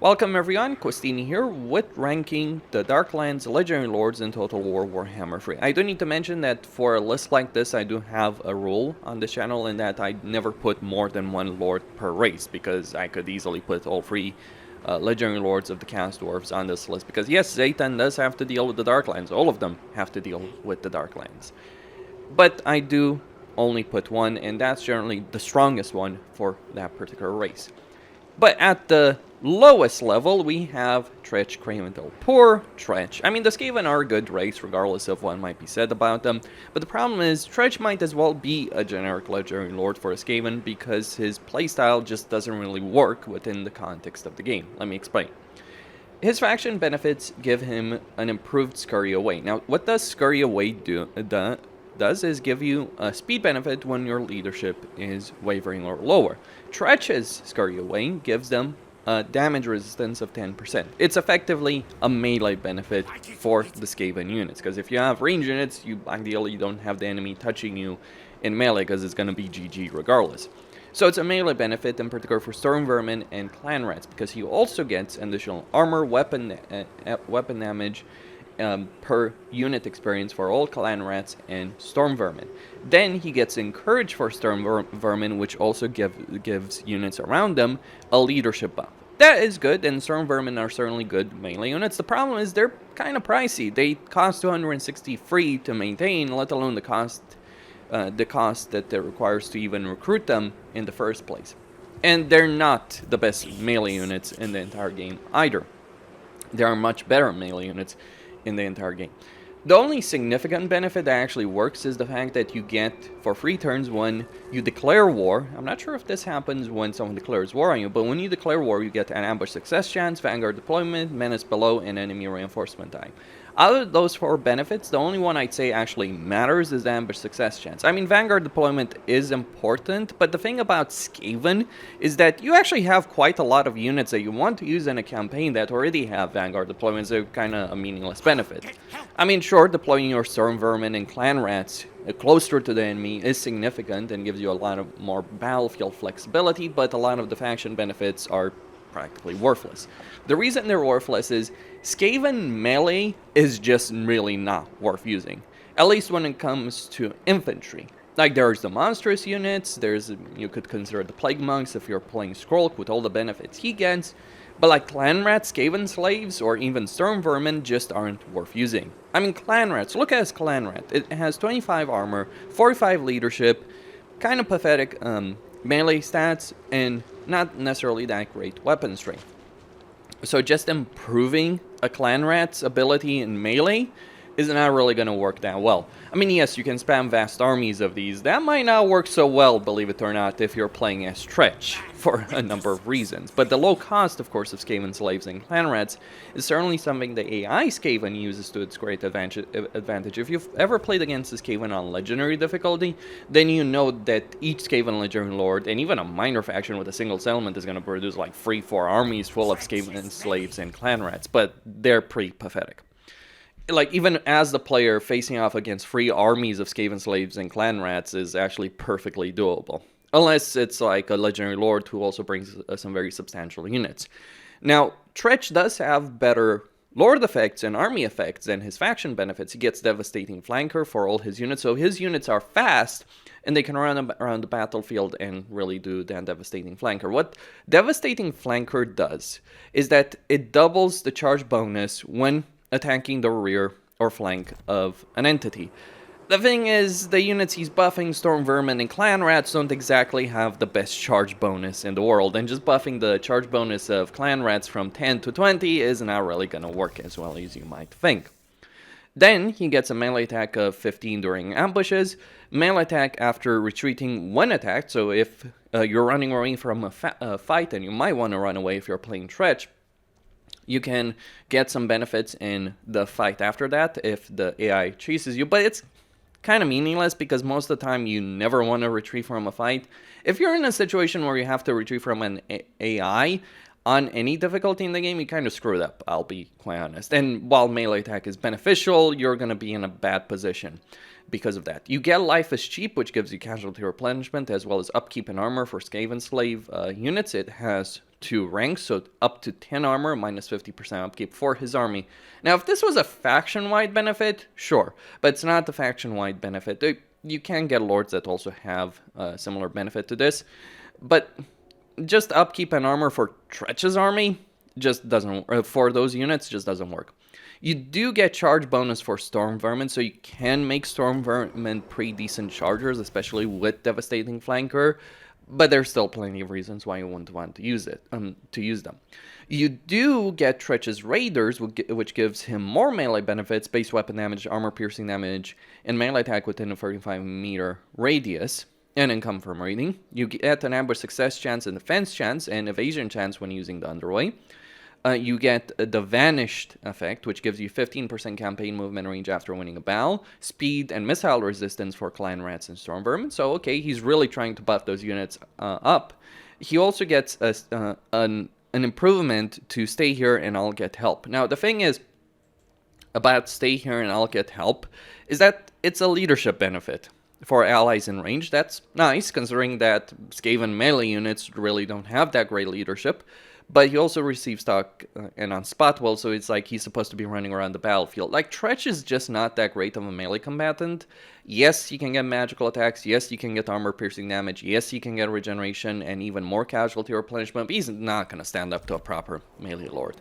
Welcome everyone, Questini here with ranking the Darklands Legendary Lords in Total War Warhammer 3. I do need to mention that for a list like this I do have a rule on the channel in that I never put more than one Lord per race, because I could easily put all three Legendary Lords of the Chaos Dwarves on this list, because yes, Zaytan does have to deal with the Darklands, all of them have to deal with the Darklands. But I do only put one, and that's generally the strongest one for that particular race. But at the lowest level, we have Tretch Craventail. Poor Tretch. I mean, the Skaven are a good race, regardless of what might be said about them. But the problem is, Tretch might as well be a generic Legendary Lord for a Skaven, because his playstyle just doesn't really work within the context of the game. Let me explain. His faction benefits give him an improved Scurry Away. Now, what does Scurry Away does is give you a speed benefit when your leadership is wavering or lower. Tretch's Scurry Away gives them a damage resistance of 10%. It's effectively a melee benefit for the Skaven units, because if you have range units, you ideally don't have the enemy touching you in melee, because it's going to be GG regardless. So it's a melee benefit, in particular for Storm Vermin and Clan Rats, because he also gets additional armor, weapon damage, per unit experience for all Clan Rats and Storm Vermin. Then he gets Encourage for Storm Vermin, which also gives units around them a leadership buff. That is good, and Storm Vermin are certainly good melee units. The problem is they're kind of pricey. They cost 260 free to maintain, let alone the cost that it requires to even recruit them in the first place. And they're not the best melee units in the entire game either. There are much better melee units in the entire game. The only significant benefit that actually works is the fact that you get for 3 turns when you declare war. I'm not sure if this happens when someone declares war on you, but when you declare war, you get an ambush success chance, vanguard deployment, menace below, and enemy reinforcement time. Out of those 4 benefits, the only one I'd say actually matters is the ambush success chance. I mean, vanguard deployment is important, but the thing about Skaven is that you actually have quite a lot of units that you want to use in a campaign that already have vanguard deployments. They're kind of a meaningless benefit. I mean, sure, deploying your Storm Vermin and Clan Rats closer to the enemy is significant and gives you a lot of more battlefield flexibility, but a lot of the faction benefits are practically worthless. The reason they're worthless is Skaven melee is just really not worth using, at least when it comes to infantry. Like, there's the monstrous units, you could consider the Plague Monks if you're playing Skrulk with all the benefits he gets, but like Clan Rats, Skaven Slaves, or even Storm Vermin just aren't worth using. I mean, Clan Rats, look at his Clan Rat. It has 25 armor, 45 leadership, kind of pathetic melee stats, and not necessarily that great weapon strength. So just improving a Clan Rat's ability in melee is not really going to work that well. I mean, yes, you can spam vast armies of these. That might not work so well, believe it or not, if you're playing as Tretch, for a number of reasons. But the low cost, of course, of Skaven Slaves and Clan Rats is certainly something the AI Skaven uses to its great advantage. If you've ever played against this Skaven on Legendary difficulty, then you know that each Skaven Legendary Lord, and even a minor faction with a single settlement, is going to produce like 3-4 armies full of Skaven Slaves and Clan Rats, but they're pretty pathetic. Like, even as the player, facing off against 3 armies of Skaven Slaves and Clan Rats is actually perfectly doable. Unless it's like a Legendary Lord who also brings some very substantial units. Now, Tretch does have better Lord effects and army effects than his faction benefits. He gets Devastating Flanker for all his units, so his units are fast, and they can run around the battlefield and really do that Devastating Flanker. What Devastating Flanker does is that it doubles the charge bonus when attacking the rear or flank of an entity. The thing is, the units he's buffing, Storm Vermin and Clan Rats, don't exactly have the best charge bonus in the world, and just buffing the charge bonus of Clan Rats from 10 to 20 is not really going to work as well as you might think. Then he gets a melee attack of 15 during ambushes, melee attack after retreating when attacked, so if you're running away from a fight, and you might want to run away if you're playing Tretch, you can get some benefits in the fight after that if the AI chases you, but it's kind of meaningless because most of the time you never want to retreat from a fight. If you're in a situation where you have to retreat from an AI on any difficulty in the game, you kind of screwed up, I'll be quite honest. And while melee attack is beneficial, you're going to be in a bad position because of that. You get Life is Cheap, which gives you casualty replenishment as well as upkeep and armor for Skaven Slave units. It has 2 ranks, so up to 10 armor, minus 50% upkeep for his army. Now, if this was a faction-wide benefit, sure, but it's not the faction-wide benefit. You can get lords that also have a similar benefit to this, but just upkeep and armor for Tretch's army just doesn't, for those units, just doesn't work. You do get charge bonus for Storm Vermin, so you can make Storm Vermin pretty decent chargers, especially with Devastating Flanker, but there's still plenty of reasons why you wouldn't want to use them. You do get Tretch's Raiders, which gives him more melee benefits, base weapon damage, armor piercing damage, and melee attack within a 35-meter radius, and in confirm rating. You get an ambush success chance and defense chance, and evasion chance when using the Underway. You get the Vanished effect, which gives you 15% campaign movement range after winning a battle, speed and missile resistance for Clan Rats and Storm Vermin. So, okay, he's really trying to buff those units up. He also gets an improvement to Stay Here and I'll Get Help. Now, the thing is about Stay Here and I'll Get Help is that it's a leadership benefit for allies in range. That's nice, considering that Skaven melee units really don't have that great leadership. But he also receives stock and on spot well, so it's like he's supposed to be running around the battlefield. Like, Tretch is just not that great of a melee combatant. Yes, you can get magical attacks. Yes, you can get armor piercing damage. Yes, you can get regeneration and even more casualty replenishment. But he's not going to stand up to a proper melee lord.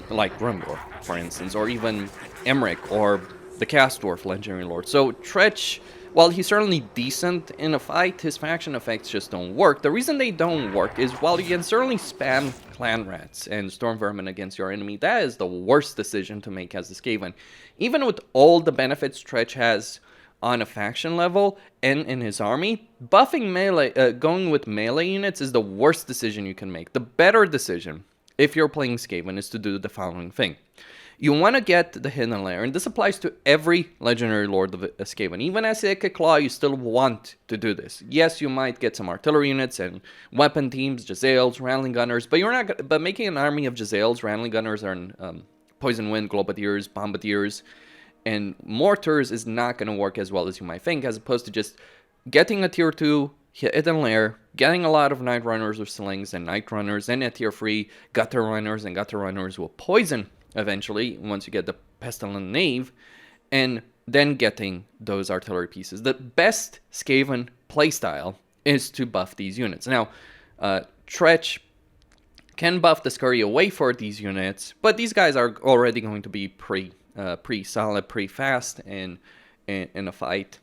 Like Grimgor, for instance, or even Imrik or the Cast Dwarf Legendary Lord. So Tretch, while he's certainly decent in a fight, his faction effects just don't work. The reason they don't work is while you can certainly spam Clan Rats and Storm Vermin against your enemy, that is the worst decision to make as a Skaven. Even with all the benefits Tretch has on a faction level and in his army, buffing melee, going with melee units is the worst decision you can make. The better decision, if you're playing Skaven, is to do the following thing. You want to get the Hidden Lair, and this applies to every Legendary Lord of Skaven. Even as a Claw, you still want to do this. Yes, you might get some artillery units and weapon teams, Jezzails, Rattling Gunners, but you're not. But making an army of Jezzails, Rattling Gunners, and Poison Wind, Globadiers, Bombardiers, and Mortars is not going to work as well as you might think, as opposed to just getting a tier 2 Hidden Lair, getting a lot of Night Runners with Slings and Night Runners, and a tier 3 Gutter Runners and Gutter Runners will poison eventually, once you get the Pestilent Knave, and then getting those artillery pieces. The best Skaven playstyle is to buff these units. Now, Tretch can buff the Scurry away for these units, but these guys are already going to be pretty solid, pretty fast in a fight.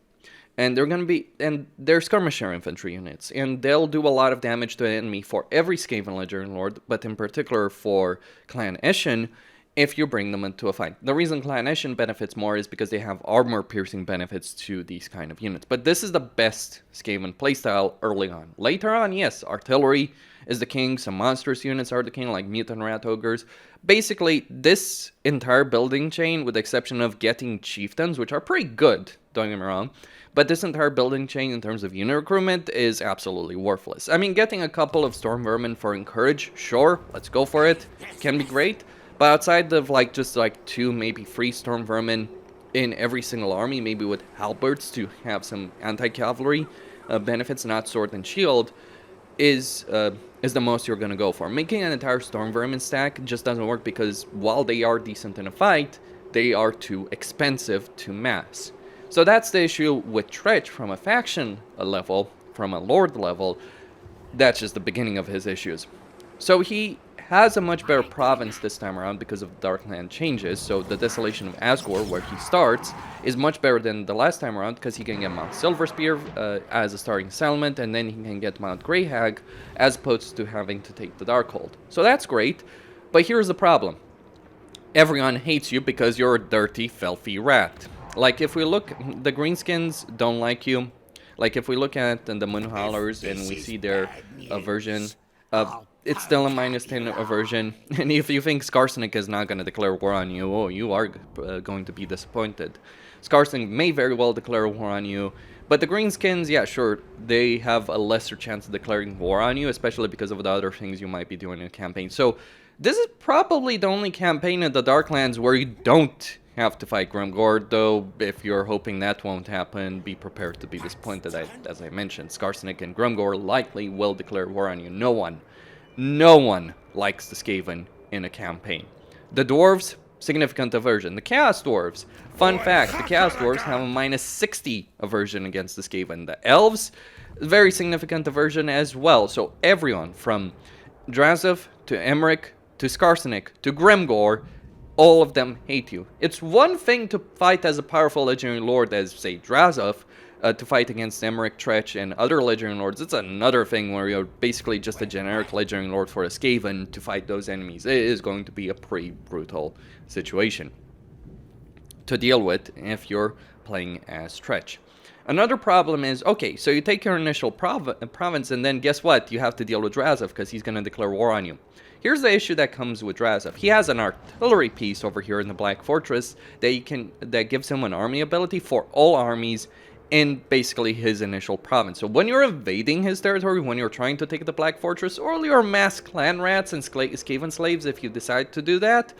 And they're going to be, and they're skirmisher infantry units, and they'll do a lot of damage to the enemy for every Skaven Legendary Lord, but in particular for Clan Ashen, if you bring them into a fight. The reason Clan Ashen benefits more is because they have armor-piercing benefits to these kind of units. But this is the best Skaven playstyle early on. Later on, yes, artillery is the king, some monstrous units are the king, like Mutant Rat Ogres. Basically, this entire building chain, with the exception of getting chieftains, which are pretty good, don't get me wrong, but this entire building chain in terms of unit recruitment is absolutely worthless. I mean, getting a couple of Storm Vermin for Encourage, sure, let's go for it, can be great. But outside of just 2, maybe 3 Storm Vermin in every single army, maybe with halberds to have some anti-cavalry benefits, not sword and shield, is the most you're going to go for. Making an entire Storm Vermin stack just doesn't work because while they are decent in a fight, they are too expensive to mass. So that's the issue with Tretch from a faction level, from a Lord level. That's just the beginning of his issues. So he has a much better province this time around because of the Darkland changes, so the Desolation of Asgore, where he starts, is much better than the last time around because he can get Mount Silverspear as a starting settlement, and then he can get Mount Greyhag as opposed to having to take the Darkhold. So that's great, but here's the problem. Everyone hates you because you're a dirty, filthy rat. Like, if we look, the Greenskins don't like you. Like, if we look at the Moonhowlers and we see their aversion, it's still a -10 aversion. And if you think Skarsnik is not going to declare war on you, oh, you are going to be disappointed. Skarsnik may very well declare war on you, but the Greenskins, yeah, sure, they have a lesser chance of declaring war on you, especially because of the other things you might be doing in a campaign. So this is probably the only campaign in the Darklands where you don't have to fight Grimgor, though if you're hoping that won't happen, be prepared to be disappointed. As I mentioned, Skarsnik and Grimgor likely will declare war on you. No one No one likes the Skaven in a campaign. The Dwarves, significant aversion. The Chaos Dwarves, fun fact, the Chaos Dwarves have a minus 60 aversion against the Skaven. The Elves, very significant aversion as well. So everyone from Drazhoath to Imrik to Skarsnik to Grimgor, all of them hate you. It's one thing to fight as a powerful legendary lord as, say, Drazhoath, to fight against Imrik, Tretch, and other legendary lords. It's another thing where you're basically just a generic legendary lord for a Skaven to fight those enemies. It is going to be a pretty brutal situation to deal with if you're playing as Tretch. Another problem is, okay, so you take your initial province, and then guess what? You have to deal with Drazhoath because he's going to declare war on you. Here's the issue that comes with Drazhoath. He has an artillery piece over here in the Black Fortress that gives him an army ability for all armies in basically his initial province. So when you're invading his territory, when you're trying to take the Black Fortress, or your mass clan rats and Skaven slaves, if you decide to do that,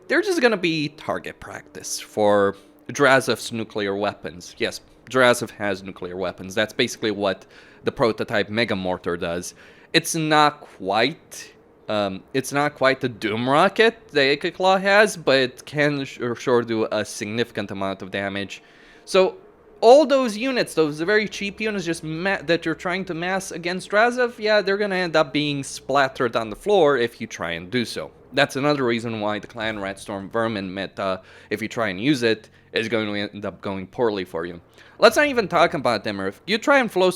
they're just going to be target practice for Drazhoath's nuclear weapons. Yes, Drazhoath has nuclear weapons. That's basically what the prototype Mega Mortar does. It's not quite the Doom Rocket the AK Claw has, but it can sure do a significant amount of damage. So all those units, those very cheap units just that you're trying to mass against Drazhoath, yeah, they're going to end up being splattered on the floor if you try and do so. That's another reason why the Clan Rat Storm Vermin meta, if you try and use it, is going to end up going poorly for you. Let's not even talk about Imrik. If you try and throw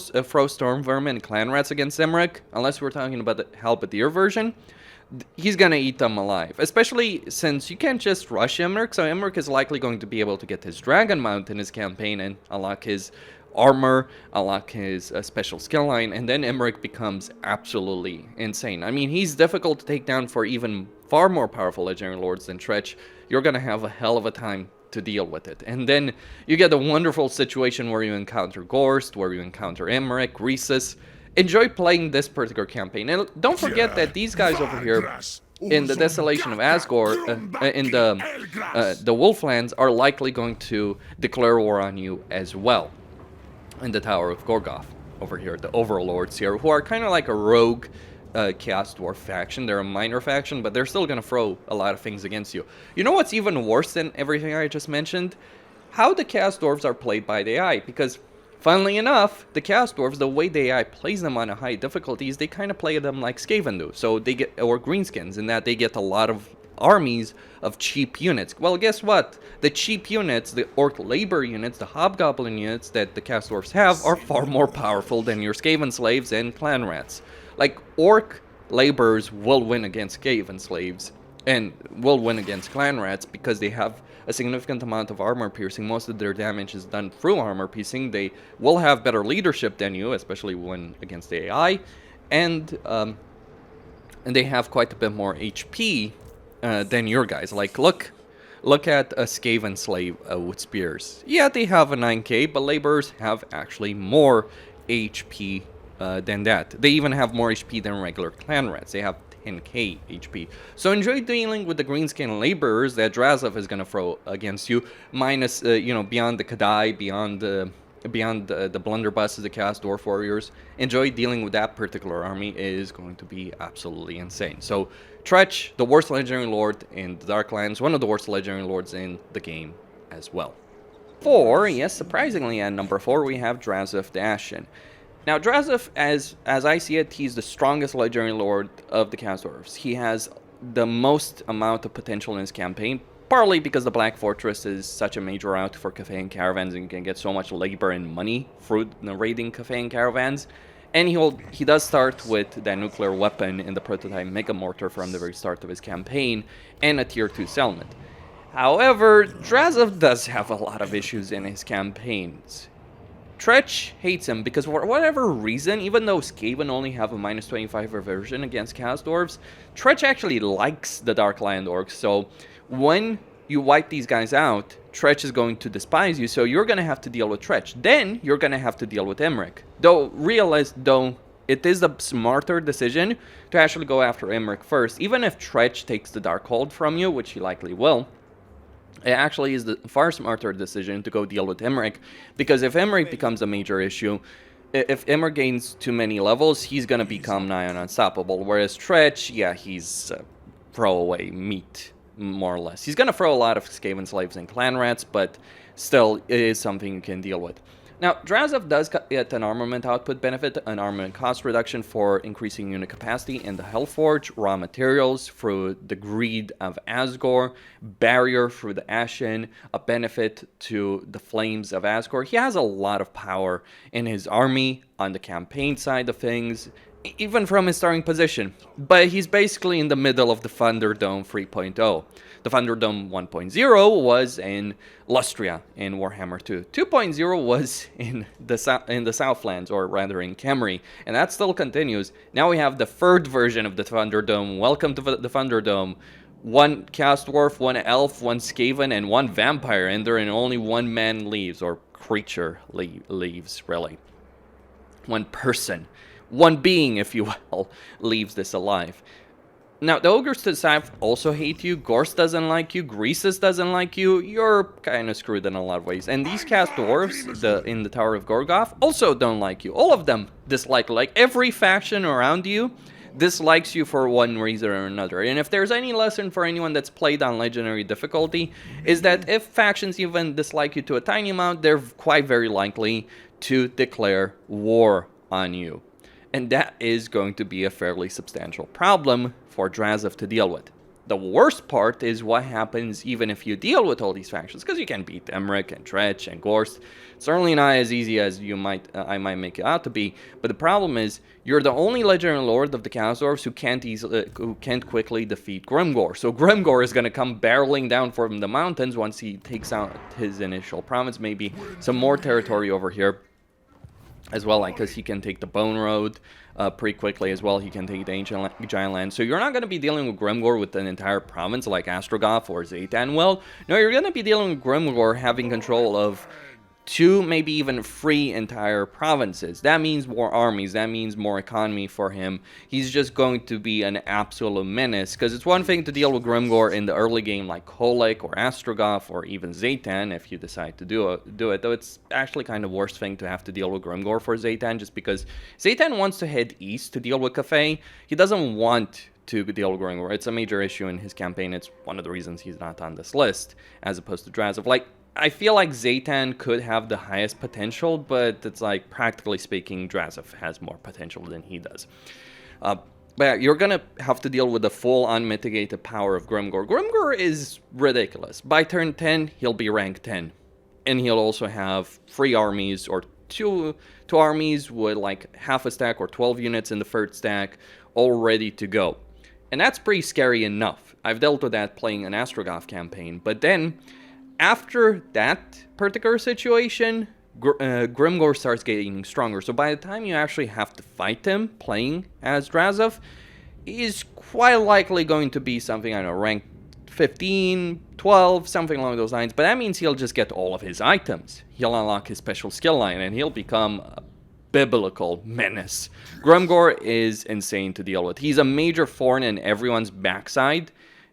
Storm Vermin and Clan Rats against Imrik, unless we're talking about the Halberdier version, he's going to eat them alive. Especially since you can't just rush Imrik, so Imrik is likely going to be able to get his Dragon Mount in his campaign and unlock his armor, unlock his special skill line, and then Imrik becomes absolutely insane. I mean, he's difficult to take down for even far more powerful legendary lords than Tretch. You're going to have a hell of a time to deal with it. And then you get a wonderful situation where you encounter Gorst, where you encounter Imrik, Rhesus. Enjoy playing this particular campaign. And don't forget that these guys over here in the Desolation of Asgore, in the Wolflands, are likely going to declare war on you as well. In the Tower of Gorgoth over here, the Overlords here, who are kind of like a rogue Chaos Dwarf faction. They're a minor faction, but they're still going to throw a lot of things against you. You know what's even worse than everything I just mentioned? How the Chaos Dwarves are played by the AI, because funnily enough, the Chaos Dwarves, the way the AI plays them on a high difficulties, they kind of play them like Skaven do. So they get, or Greenskins, in that they get a lot of armies of cheap units. Well, guess what? The cheap units, the Orc Labor units, the Hobgoblin units that the Chaos Dwarves have are far more powerful than your Skaven slaves and Clan Rats. Like, Orc Laborers will win against Skaven slaves and will win against Clan Rats because they have a significant amount of armor piercing. Most of their damage is done through armor piercing. They will have better leadership than you, especially when against the AI, and they have quite a bit more HP than your guys. Like, look at a Skaven slave with spears. Yeah, they have a 9k, but laborers have actually more HP than that. They even have more HP than regular Clan Rats. They have 10k HP. So enjoy dealing with the greenskin laborers that Drazhoath is going to throw against you, minus, beyond the Kadai, beyond the blunderbusses, the Chaos Dwarf Warriors. Enjoy dealing with that particular army. It is going to be absolutely insane. So, Tretch, the worst legendary lord in the Darklands, one of the worst legendary lords in the game as well. Yes, surprisingly, at number 4, we have Drazhoath the Ashen. Now, Drazhoath, as I see it, he's the strongest legendary lord of the Chaos Dwarves. He has the most amount of potential in his campaign, partly because the Black Fortress is such a major route for Cathayan caravans, and you can get so much labor and money through raiding Cathayan caravans. And he does start with that nuclear weapon in the prototype Mega Mortar from the very start of his campaign, and a tier 2 settlement. However, Drazhoath does have a lot of issues in his campaigns. Tretch hates him because for whatever reason, even though Skaven only have a minus 25 aversion against Chaos Dwarves, Tretch actually likes the Darkland Orcs. So when you wipe these guys out, Tretch is going to despise you, so you're going to have to deal with Tretch. Then you're going to have to deal with Imrik. Though it is the smarter decision to actually go after Imrik first. Even if Tretch takes the Darkhold from you, which he likely will, it actually is the far smarter decision to go deal with Imrik, because if Imrik becomes a major issue, If Imrik gains too many levels, he's gonna become nigh on unstoppable. Whereas Tretch, yeah, he's throwaway meat, more or less. He's gonna throw a lot of Skaven slaves and clan rats, but still, it is something you can deal with. Now, Drazhoath does get an armament output benefit, an armament cost reduction for increasing unit capacity in the Hellforge, raw materials through the Greed of Asgore, barrier through the Ashen, a benefit to the Flames of Asgore. He has a lot of power in his army on the campaign side of things, even from his starting position. But he's basically in the middle of the Thunderdome 3.0. The Thunderdome 1.0 was in Lustria in Warhammer 2. 2.0 was in the Southlands, or rather in Khemri, and that still continues. Now we have the third version of the Thunderdome. Welcome to the Thunderdome. One Chaos Dwarf, one Elf, one Skaven, and one Vampire enter, and only one man leaves, or creature leaves, really. One person. One being, if you will, leaves this alive. Now, the Ogres to the south also hate you, Gorst doesn't like you, Greasus doesn't like you, you're kind of screwed in a lot of ways. And these cast dwarves in the Tower of Gorgoth also don't like you. All of them dislike, like every faction around you dislikes you for one reason or another. And if there's any lesson for anyone that's played on Legendary difficulty, is that if factions even dislike you to a tiny amount, they're quite very likely to declare war on you. And that is going to be a fairly substantial problem for Drazhoath to deal with. The worst part is what happens even if you deal with all these factions, because you can beat Imrik and Tretch and Gorst. Certainly not as easy as I might make it out to be, but the problem is you're the only Legendary Lord of the Chaos Dwarfs who can't quickly defeat Grimgor. So Grimgor is going to come barreling down from the mountains once he takes out his initial province, maybe some more territory over here as well, like, because he can take the Bone Road pretty quickly as well. He can take the Ancient Giant Land. So you're not going to be dealing with Grimgor with an entire province like Astrogoth or Zaytan will. No, you're going to be dealing with Grimgor having control of 2, maybe even 3 entire provinces. That means more armies. That means more economy for him. He's just going to be an absolute menace. Because it's one thing to deal with Grimgor in the early game like Kholek or Astrogoth or even Zaytan if you decide to do it. Though it's actually kind of worst thing to have to deal with Grimgor for Zaytan, just because Zaytan wants to head east to deal with Cathay. He doesn't want to deal with Grimgor. It's a major issue in his campaign. It's one of the reasons he's not on this list as opposed to Drazhoath. Like, I feel like Zaytan could have the highest potential, but it's like, practically speaking, Drazhoath has more potential than he does. But yeah, you're gonna have to deal with the full unmitigated power of Grimgor. Grimgor is ridiculous. By turn 10, he'll be rank 10. And he'll also have 3 armies, or two armies with like half a stack or 12 units in the third stack, all ready to go. And that's pretty scary enough. I've dealt with that playing an Astrogoth campaign, but then after that particular situation, Grimgor starts getting stronger. So by the time you actually have to fight him playing as Drazhoath, he's quite likely going to be something, I don't know, rank 15, 12, something along those lines. But that means he'll just get all of his items. He'll unlock his special skill line and he'll become a biblical menace. Grimgor is insane to deal with. He's a major thorn in everyone's backside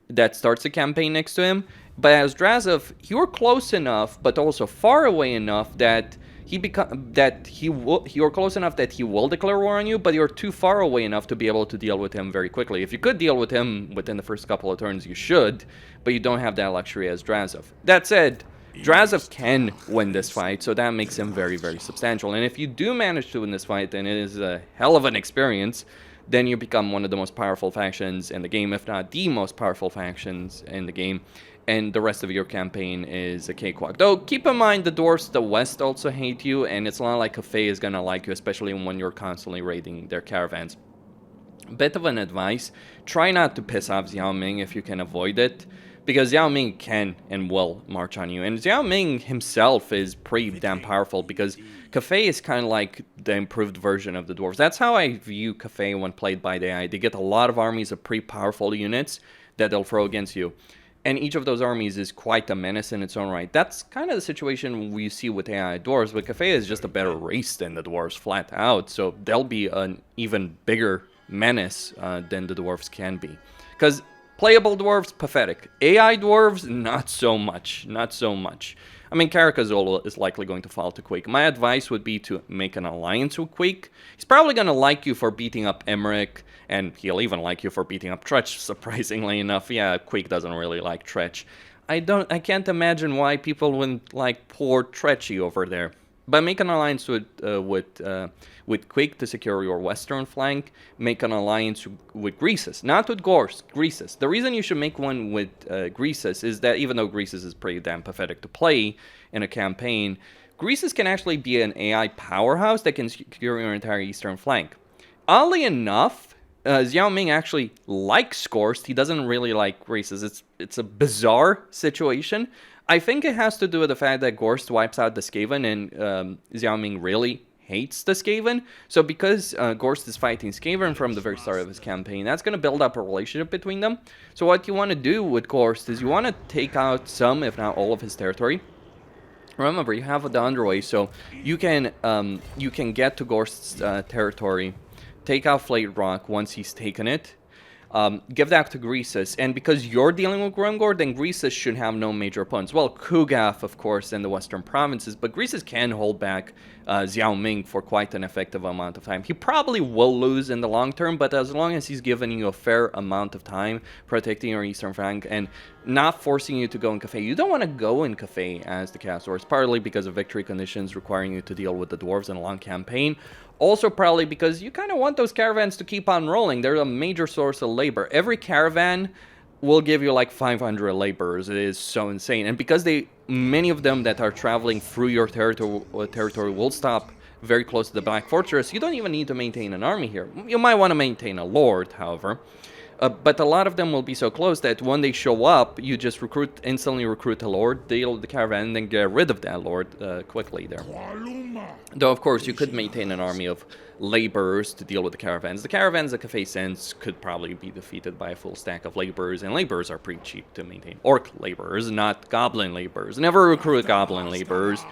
that starts the campaign next to him. But as Drazhoath, you're close enough, but also far away enough that you're close enough that he will declare war on you, but you're too far away enough to be able to deal with him very quickly. If you could deal with him within the first couple of turns, you should, but you don't have that luxury as Drazhoath. That said, Drazhoath can win this fight, so that makes him very, very substantial. And if you do manage to win this fight, then it is a hell of an experience. Then you become one of the most powerful factions in the game, if not the most powerful factions in the game. And the rest of your campaign is a cakewalk. Though, keep in mind, the dwarves to the west also hate you, and it's not like Cathay is gonna like you, especially when you're constantly raiding their caravans. Bit of an advice, try not to piss off Xiaoming if you can avoid it, because Xiaoming can and will march on you. And Xiaoming himself is pretty damn powerful, because Cathay is kind of like the improved version of the dwarves. That's how I view Cathay when played by the AI. They get a lot of armies of pretty powerful units that they'll throw against you. And each of those armies is quite a menace in its own right. That's kind of the situation we see with AI dwarves, but Cathay is just a better race than the dwarves, flat out. So they'll be an even bigger menace than the dwarves can be. Because playable dwarves, pathetic. AI dwarves, not so much. Not so much. I mean, Caracazolo is likely going to fall to Quake. My advice would be to make an alliance with Quake. He's probably going to like you for beating up Imrik, and he'll even like you for beating up Tretch, surprisingly enough. Yeah, Quake doesn't really like Tretch. I can't imagine why people wouldn't like poor Tretchy over there. But make an alliance with Quake to secure your western flank. Make an alliance with Greases, not with Gorse, Greases. The reason you should make one with Greases is that even though Greases is pretty damn pathetic to play in a campaign, Greases can actually be an AI powerhouse that can secure your entire eastern flank. Oddly enough, Xiao Ming actually likes Gorse. He doesn't really like Greases. It's a bizarre situation. I think it has to do with the fact that Gorst wipes out the Skaven, and Xiao Ming really hates the Skaven. So because Gorst is fighting Skaven from the very start of his campaign, that's going to build up a relationship between them. So what you want to do with Gorst is you want to take out some, if not all, of his territory. Remember, you have the underway, so you can get to Gorst's territory, take out Flayed Rock once he's taken it. Give that to Greases, and because you're dealing with Grimgor, then Greases should have no major opponents. Well, Kugaf, of course, in the western provinces, but Greases can hold back Xiao Ming for quite an effective amount of time. He probably will lose in the long term, but as long as he's giving you a fair amount of time, protecting your eastern flank, and not forcing you to go in Cafe. You don't want to go in Cafe as the Castors, partly because of victory conditions requiring you to deal with the dwarves in a long campaign. Also probably because you kind of want those caravans to keep on rolling. They're a major source of labor. Every caravan will give you like 500 laborers. It is so insane. And because many of them that are traveling through your territory will stop very close to the Black Fortress, you don't even need to maintain an army here. You might want to maintain a lord, however. But a lot of them will be so close that when they show up, you just instantly recruit a lord, deal with the caravan, and then get rid of that lord quickly there. Though, of course, you could maintain an army of laborers to deal with the caravans. The caravans that Cafe sends could probably be defeated by a full stack of laborers, and laborers are pretty cheap to maintain. Orc laborers, not goblin laborers. Never recruit goblin laborers.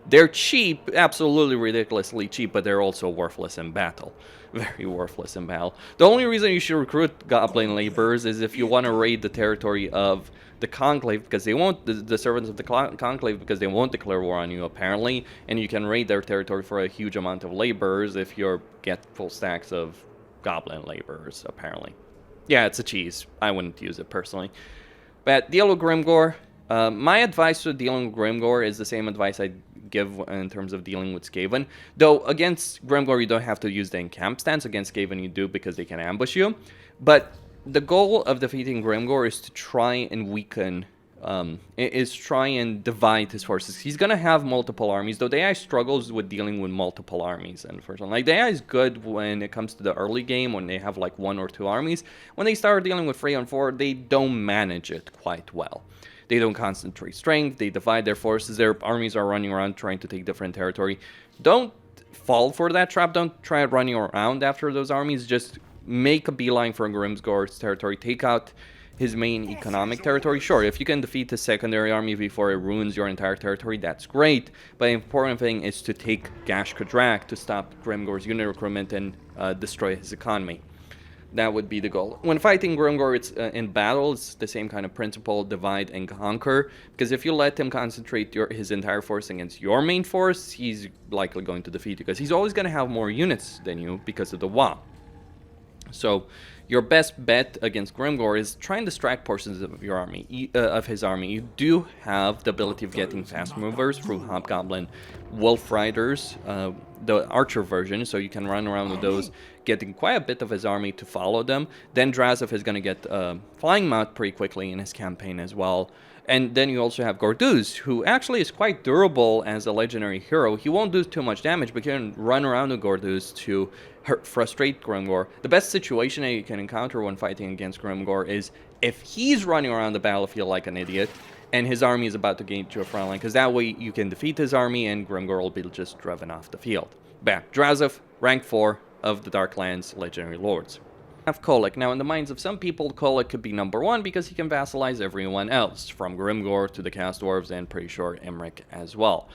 They're cheap, absolutely ridiculously cheap, but they're also worthless in battle. Very worthless in battle. The only reason you should recruit goblin laborers is if you want to raid the territory of the Conclave, because they won't, the servants of the Conclave, because they won't declare war on you, apparently, and you can raid their territory for a huge amount of laborers if you get full stacks of goblin laborers, apparently. Yeah, it's a cheese. I wouldn't use it personally. But deal with Grimgor. My advice to dealing with Grimgor is the same advice I give in terms of dealing with Skaven. Though against Grimgor you don't have to use the encamp stance. Against Skaven you do, because they can ambush you. But the goal of defeating Grimgor is to try and weaken, try and divide his forces. He's gonna have multiple armies, though the AI struggles with dealing with multiple armies, unfortunately. Like, the AI is good when it comes to the early game, when they have like 1 or 2 armies. When they start dealing with 3 and 4, they don't manage it quite well. They don't concentrate strength, they divide their forces, their armies are running around trying to take different territory. Don't fall for that trap, don't try running around after those armies, just make a beeline for Grimgor's territory, take out his main economic territory. Sure, if you can defeat his secondary army before it ruins your entire territory, that's great, but the important thing is to take Gash Kadrak to stop Grimgor's unit recruitment and destroy his economy. That would be the goal. When fighting Grimgor, it's in battle, it's the same kind of principle, divide and conquer. Because if you let him concentrate his entire force against your main force, he's likely going to defeat you, because he's always going to have more units than you because of the WA. So your best bet against Grimgor is try and distract portions of your army, of his army. You do have the ability of getting fast movers through Hobgoblin Wolf Riders, the archer version, so you can run around with those, getting quite a bit of his army to follow them. Then Drazhoath is going to get Flying Mount pretty quickly in his campaign as well. And then you also have Gorduz, who actually is quite durable as a legendary hero. He won't do too much damage, but you can run around with Gorduz to frustrate Grimgor. The best situation that you can encounter when fighting against Grimgor is if he's running around the battlefield like an idiot, and his army is about to gain to a front line, because that way you can defeat his army and Grimgor will be just driven off the field. Back, Drazhoath, rank 4 of the Darklands Legendary Lords. Have Kholek. Now, in the minds of some people, Kholek could be number 1 because he can vassalize everyone else, from Grimgor to the Cast Dwarves and pretty sure Imrik as well.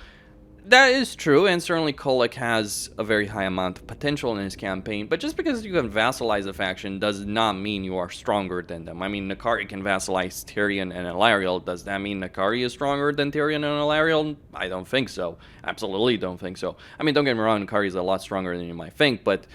That is true, and certainly Kholek has a very high amount of potential in his campaign, but just because you can vassalize a faction does not mean you are stronger than them. I mean, Nakari can vassalize Tyrion and Ilariel. Does that mean Nakari is stronger than Tyrion and Ilariel? I don't think so. Absolutely don't think so. I mean, don't get me wrong, Nakari is a lot stronger than you might think, but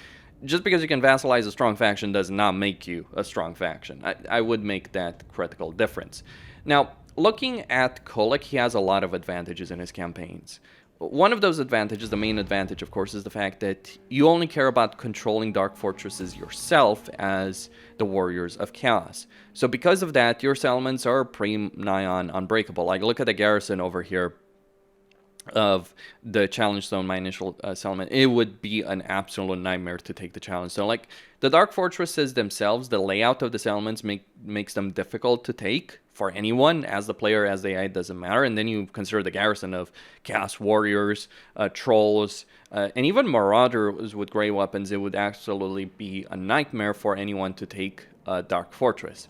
just because you can vassalize a strong faction does not make you a strong faction. I would make that critical difference. Now, looking at Kholek, he has a lot of advantages in his campaigns. One of those advantages, the main advantage, of course, is the fact that you only care about controlling dark fortresses yourself as the Warriors of Chaos. So because of that, your settlements are pretty nigh on unbreakable. Like, look at the garrison over here of the Challenge Stone, my initial settlement. It would be an absolute nightmare to take the Challenge Stone. Like, the dark fortresses themselves, the layout of the settlements makes them difficult to take for anyone, as the player, as the AI, doesn't matter. And then you consider the garrison of Chaos Warriors, Trolls, and even Marauders with great weapons. It would absolutely be a nightmare for anyone to take a Dark Fortress.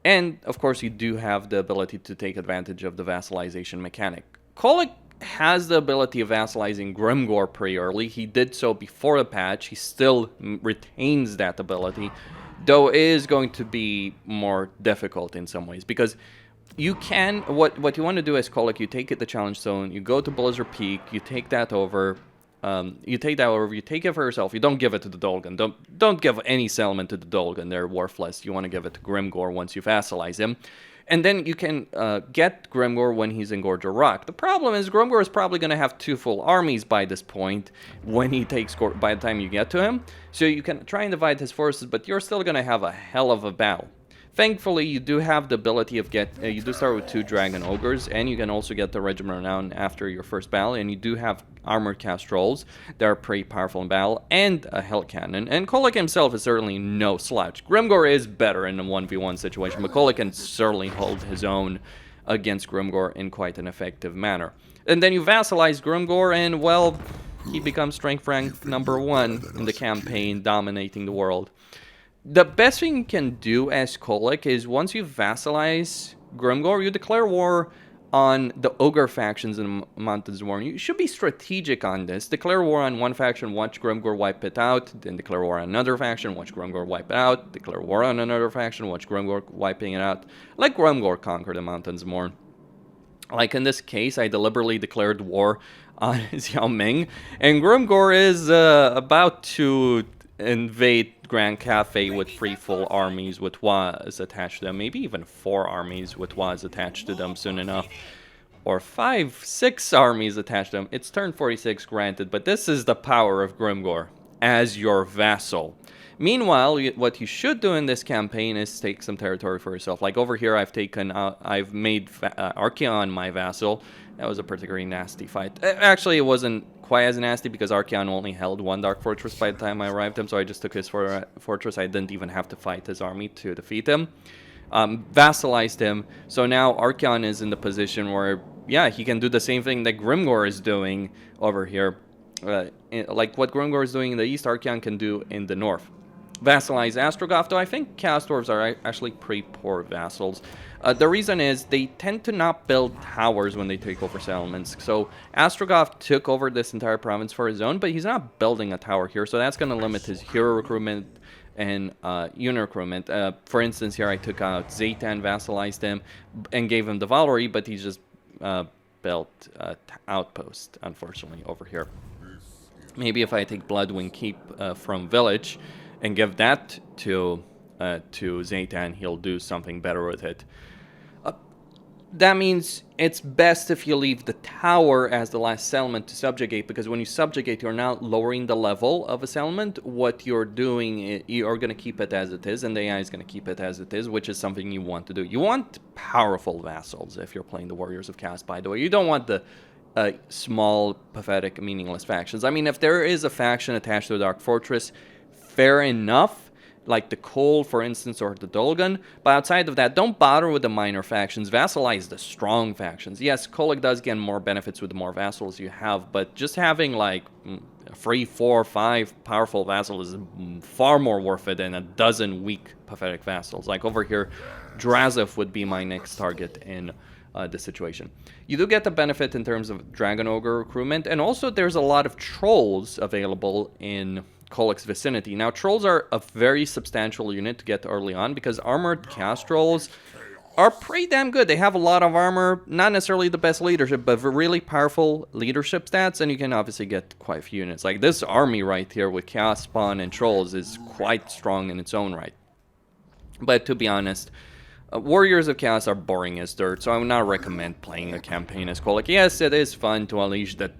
And, of course, you do have the ability to take advantage of the vassalization mechanic. Kholek has the ability of vassalizing Grimgor pretty early. He did so before the patch. He still retains that ability, though it is going to be more difficult in some ways, because you can, what you want to do as Kholek, you take it the Challenge Zone, you go to Blizzard Peak, you take that over, you take it for yourself. You don't give it to the Dolgan. Don't give any settlement to the Dolgan. They're worthless. You want to give it to Grimgor once you vassalize him. And then you can get Grimgor when he's in Gorge of Rock. The problem is Grimgor is probably going to have 2 full armies by this point when he takes by the time you get to him. So you can try and divide his forces, but you're still going to have a hell of a battle. Thankfully, you do have the ability of you do start with 2 Dragon Ogres, and you can also get the Regiment Renown after your first battle, and you do have Armored Cast Trolls that are pretty powerful in battle, and a Hell Cannon. And Kholek himself is certainly no slouch. Grimgor is better in a 1v1 situation, but Kholek can certainly hold his own against Grimgor in quite an effective manner. And then you vassalize Grimgor, and, well, he becomes strength rank number 1 in the campaign, dominating the world. The best thing you can do as Kholek is, once you vassalize Grimgor, you declare war on the Ogre factions in Mountains of War. You should be strategic on this. Declare war on one faction, watch Grimgor wipe it out, then declare war on another faction, watch Grimgor wipe it out, declare war on another faction, watch Grimgor wiping it out. Let Grimgor conquer the Mountains of War. Like in this case, I deliberately declared war on Xiao Ming, and Grimgor is about to invade Grand Cafe with 3 full armies with Was attached to them, maybe even 4 armies with Was attached to them soon enough, or 5, 6 armies attached to them. It's turn 46, granted, but this is the power of Grimgor as your vassal. Meanwhile, what you should do in this campaign is take some territory for yourself. Like over here, I've made Archaon my vassal. That was a particularly nasty fight. Actually, it wasn't quite as nasty because Archaon only held 1 Dark Fortress by the time I arrived him, so I just took his fortress. I didn't even have to fight his army to defeat him. Vassalized him, so now Archaon is in the position where, yeah, he can do the same thing that Grimgor is doing over here. Like what Grimgor is doing in the east, Archaon can do in the north. Vassalize Astrogoth, though I think Chaos Dwarves are actually pretty poor vassals. The reason is they tend to not build towers when they take over settlements. So Astrogoth took over this entire province for his own, but he's not building a tower here, so that's going to limit his hero recruitment and unit recruitment. For instance, here I took out Zaytan, vassalized him, and gave him the Valkyrie, but he's just built outpost, unfortunately, over here. Maybe if I take Bloodwing Keep from Village and give that to Zaytan, he'll do something better with it. That means it's best if you leave the tower as the last settlement to subjugate, because when you subjugate, you're not lowering the level of a settlement. What you're doing, you're going to keep it as it is, and the AI is going to keep it as it is, which is something you want to do. You want powerful vassals if you're playing the Warriors of Chaos, by the way. You don't want the small, pathetic, meaningless factions. I mean, if there is a faction attached to a Dark Fortress, fair enough, like the Cole, for instance, or the Dolgan. But outside of that, don't bother with the minor factions. Vassalize the strong factions. Yes, Kholek does get more benefits with the more vassals you have, but just having like 3, 4, 5 powerful vassals is far more worth it than a dozen weak, pathetic vassals. Like over here, Drazhoath would be my next target in the situation. You do get the benefit in terms of Dragon Ogre recruitment, and also there's a lot of trolls available in Kholek's vicinity. Now, trolls are a very substantial unit to get early on because armored cast trolls are pretty damn good. They have a lot of armor, not necessarily the best leadership, but really powerful leadership stats, and you can obviously get quite a few units. Like this army right here with Chaos Spawn and Trolls is quite strong in its own right. But to be honest, Warriors of Chaos are boring as dirt, so I would not recommend playing a campaign as Kholek. Yes, it is fun to unleash that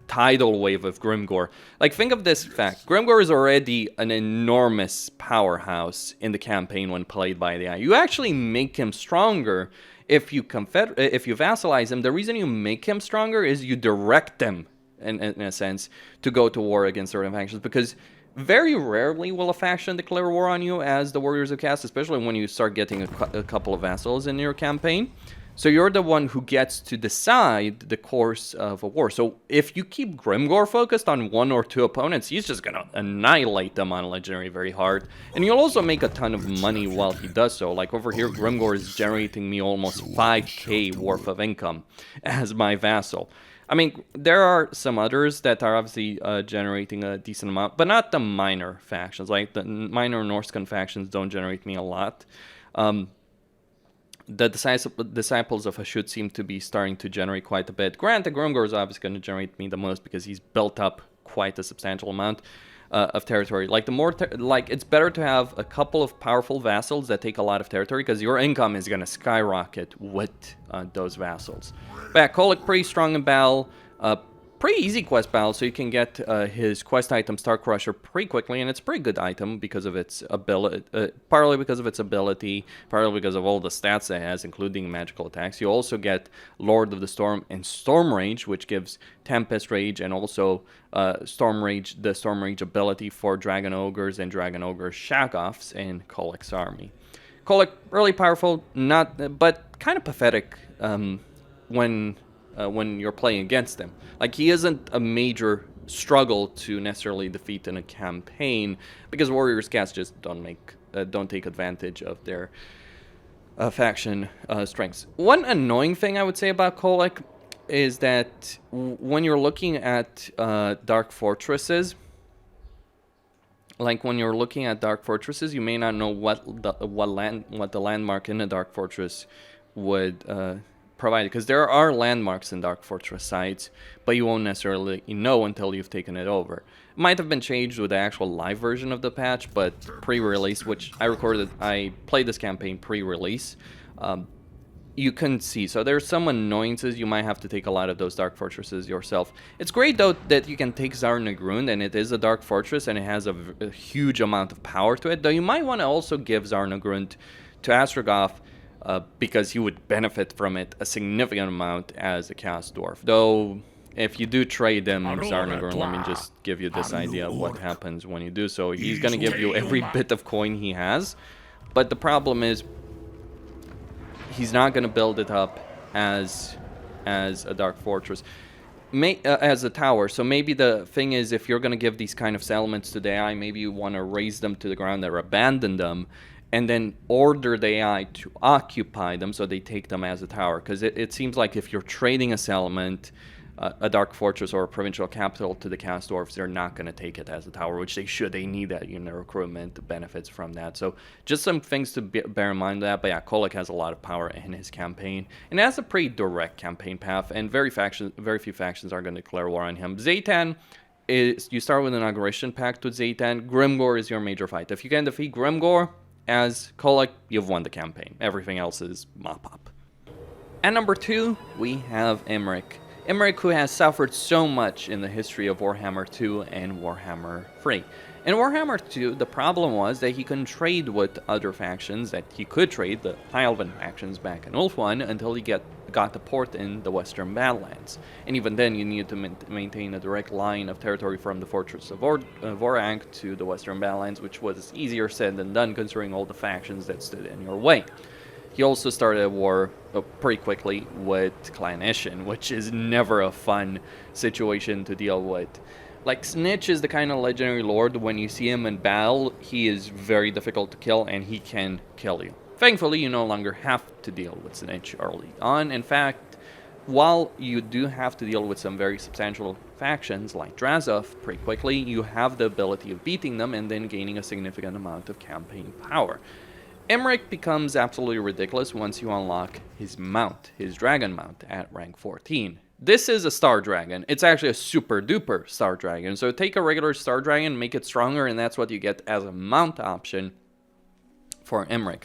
tidal wave of Grimgor. Like, think of this fact. Grimgor is already an enormous powerhouse in the campaign when played by the AI. You actually make him stronger if you vassalize him. The reason you make him stronger is you direct them, in a sense, to go to war against certain factions, because very rarely will a faction declare war on you as the Warriors of Chaos, especially when you start getting a couple of vassals in your campaign. So you're the one who gets to decide the course of a war. So if you keep Grimgor focused on one or two opponents, he's just going to annihilate them on Legendary very hard. And you'll also make a ton of money while he does so. Like over here, Grimgor is generating me almost 5k worth of income as my vassal. I mean, there are some others that are obviously generating a decent amount, but not the minor factions. Like the minor Norscan factions don't generate me a lot. The Disciples of Hashut seem to be starting to generate quite a bit. Granted, Grimgor is obviously going to generate me the most because he's built up quite a substantial amount of territory. Like the more, it's better to have a couple of powerful vassals that take a lot of territory because your income is going to skyrocket with those vassals. But yeah, Kholek pretty strong in battle. Pretty easy quest battle, so you can get his quest item Star Crusher pretty quickly, and it's a pretty good item because of its ability, partly because of its ability, partly because of all the stats it has, including magical attacks. You also get Lord of the Storm and Storm Rage, which gives Tempest Rage and also Storm Rage, the Storm Rage ability for Dragon Ogres and Dragon Ogre Shagoffs in Kholek's army. Kholek, really powerful, but kind of pathetic when you're playing against him. Like, he isn't a major struggle to necessarily defeat in a campaign because Warriors Cast just don't take advantage of their faction strengths. One annoying thing I would say about Kholek is that when you're looking at Dark Fortresses, you may not know what the landmark in a Dark Fortress would provided, because there are landmarks in Dark Fortress sites, but you won't necessarily know until you've taken it over. It might have been changed with the actual live version of the patch, but pre-release, which I played this campaign pre-release, you couldn't see. So there's some annoyances. You might have to take a lot of those Dark Fortresses yourself. It's great, though, that you can take Zarnagrund, and it is a Dark Fortress, and it has a huge amount of power to it, though you might want to also give Zarnagrund to Astragoth, because he would benefit from it a significant amount as a Chaos Dwarf. Though, if you do trade him, Zarnagrund, let me just give you this idea of what happens when you do so. He's going to give you every bit of coin he has, but the problem is he's not going to build it up as a Dark Fortress, as a tower. So maybe the thing is, if you're going to give these kind of settlements to the AI, maybe you want to raise them to the ground or abandon them, and then order the AI to occupy them so they take them as a tower. Because it seems like if you're trading a settlement, a Dark Fortress or a provincial capital to the Chaos Dwarfs, they're not going to take it as a tower, which they should. They need that unit recruitment benefits from that. So just some things to bear in mind of that. But yeah, Kholek has a lot of power in his campaign. And it has a pretty direct campaign path, and very few factions are going to declare war on him. Zaytan is, you start with an Inauguration Pact with Zaytan. Grimgor is your major fight. If you can defeat Grimgor as Kholek, you've won the campaign. Everything else is mop-up. At number 2, we have Imrik. Imrik, who has suffered so much in the history of Warhammer 2 and Warhammer 3. In Warhammer 2, the problem was that he couldn't trade with other factions that he could trade, the High Elven factions back in Ulf 1, until he got the port in the Western Badlands. And even then, you needed to maintain a direct line of territory from the Fortress of Vorag to the Western Badlands, which was easier said than done considering all the factions that stood in your way. He also started a war pretty quickly with Clan Ishin, which is never a fun situation to deal with. Like, Snitch is the kind of legendary lord, when you see him in battle, he is very difficult to kill, and he can kill you. Thankfully, you no longer have to deal with Sinnelleos early on. In fact, while you do have to deal with some very substantial factions like Drazhoath pretty quickly, you have the ability of beating them and then gaining a significant amount of campaign power. Imrik becomes absolutely ridiculous once you unlock his mount, his dragon mount, at rank 14. This is a star dragon. It's actually a super duper star dragon. So take a regular star dragon, make it stronger, and that's what you get as a mount option for Imrik.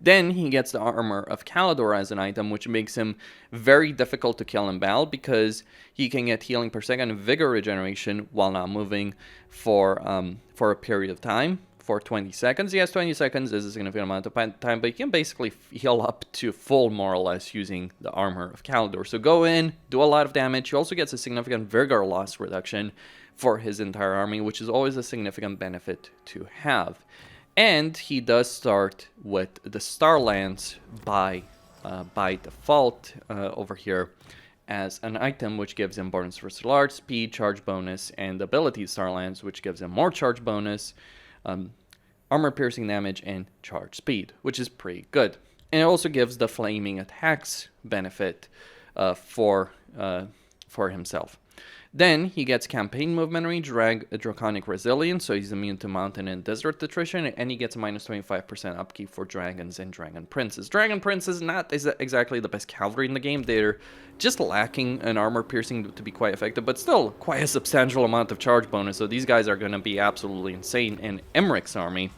Then he gets the Armor of Kalidor as an item, which makes him very difficult to kill in battle because he can get healing per second and vigor regeneration while not moving for a period of time, for 20 seconds. Yes, 20 seconds is a significant amount of time, but you can basically heal up to full, more or less, using the Armor of Kalidor. So go in, do a lot of damage. He also gets a significant vigor loss reduction for his entire army, which is always a significant benefit to have. And he does start with the Star Lance by default over here as an item, which gives him bonus for large speed, charge bonus, and ability Star Lance, which gives him more charge bonus, armor piercing damage, and charge speed, which is pretty good. And it also gives the flaming attacks benefit for himself. Then he gets campaign movement range, draconic resilience, so he's immune to mountain and desert attrition, and he gets a minus 25% upkeep for dragons and dragon princes. Dragon princes not exactly the best cavalry in the game. They're just lacking an armor piercing to be quite effective, but still quite a substantial amount of charge bonus, so these guys are going to be absolutely insane in Imrik's army.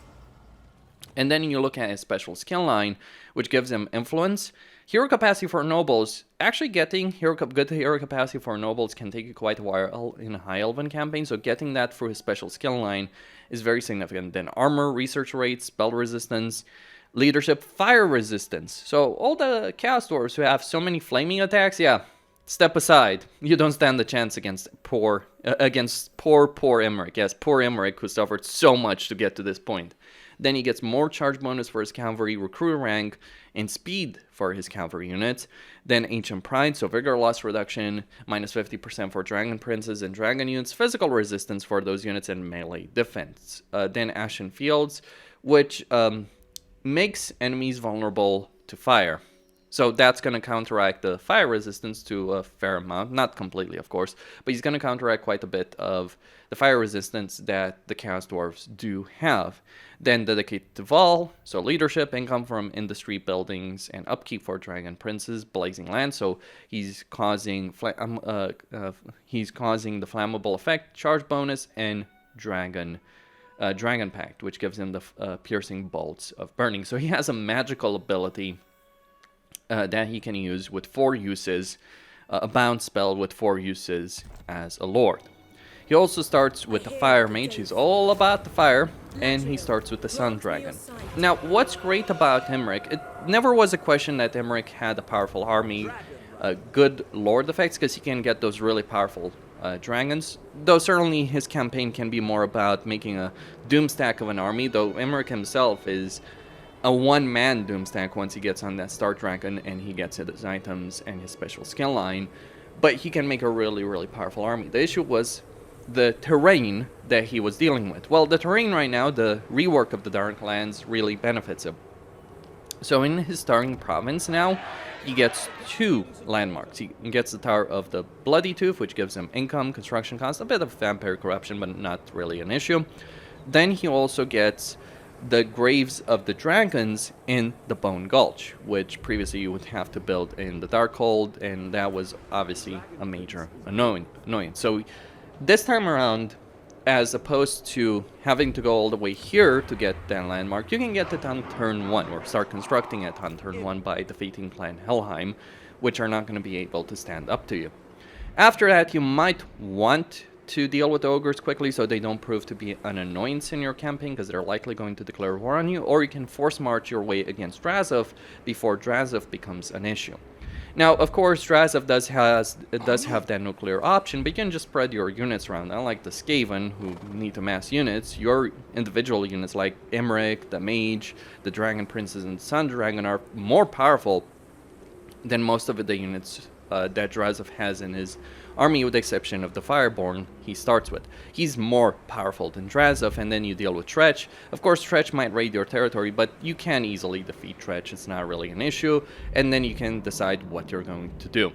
And then you look at his special skill line, which gives him influence. Hero capacity for nobles. Actually getting good hero capacity for nobles can take you quite a while in a high elven campaign, so getting that through his special skill line is very significant. Then armor, research rate, spell resistance, leadership, fire resistance. So all the chaos dwarves who have so many flaming attacks, yeah, step aside. You don't stand a chance against poor Imrik. Yes, poor Imrik, who suffered so much to get to this point. Then he gets more charge bonus for his cavalry, recruit rank, and speed for his cavalry units. Then Ancient Pride, so vigor loss reduction, minus 50% for dragon princes and dragon units, physical resistance for those units, and melee defense. Then Ashen Fields, which makes enemies vulnerable to fire. So that's going to counteract the fire resistance to a fair amount. Not completely, of course, but he's going to counteract quite a bit of the fire resistance that the Chaos Dwarves do have. Then dedicated to Vol, so leadership, income from industry buildings, and upkeep for dragon princes, blazing land. So he's causing the flammable effect, charge bonus, and dragon pact, which gives him the piercing bolts of burning. So he has a magical ability that he can use with 4 uses, a bound spell with 4 uses as a lord. He also starts with the Fire Mage. He's all about the fire, and he starts with the Sun Dragon. Now, what's great about Imrik, it never was a question that Imrik had a powerful army, good lord effects, because he can get those really powerful dragons, though certainly his campaign can be more about making a doomstack of an army, though Imrik himself is a one-man doomstack once he gets on that Star Dragon and he gets his items and his special skill line, but he can make a really, really powerful army. The issue was the terrain that he was dealing with. Well, the terrain right now, the rework of the Darklands really benefits him. So in his starting province now, he gets 2 landmarks. He gets the Tower of the Bloody Tooth, which gives him income, construction cost, a bit of vampire corruption, but not really an issue. Then he also gets the Graves of the Dragons in the Bone Gulch, which previously you would have to build in the Darkhold, and that was obviously a major annoyance. So this time around, as opposed to having to go all the way here to get that landmark, you can get it on turn 1, or start constructing it on turn 1 by defeating Clan Helheim, which are not going to be able to stand up to you. After that, you might want to deal with the ogres quickly so they don't prove to be an annoyance in your campaign, because they're likely going to declare war on you, or you can force march your way against Drazhoath before Drazhoath becomes an issue. Now, of course, Drazhoath does have that nuclear option, but you can just spread your units around. Unlike the Skaven, who need to mass units, your individual units like Imrik, the Mage, the Dragon Princes, and Sun Dragon are more powerful than most of the units that Drazhoath has in his army, with the exception of the Fireborn he starts with. He's more powerful than Drazhoath, and then you deal with Tretch. Of course, Tretch might raid your territory, but you can easily defeat Tretch. It's not really an issue, and then you can decide what you're going to do.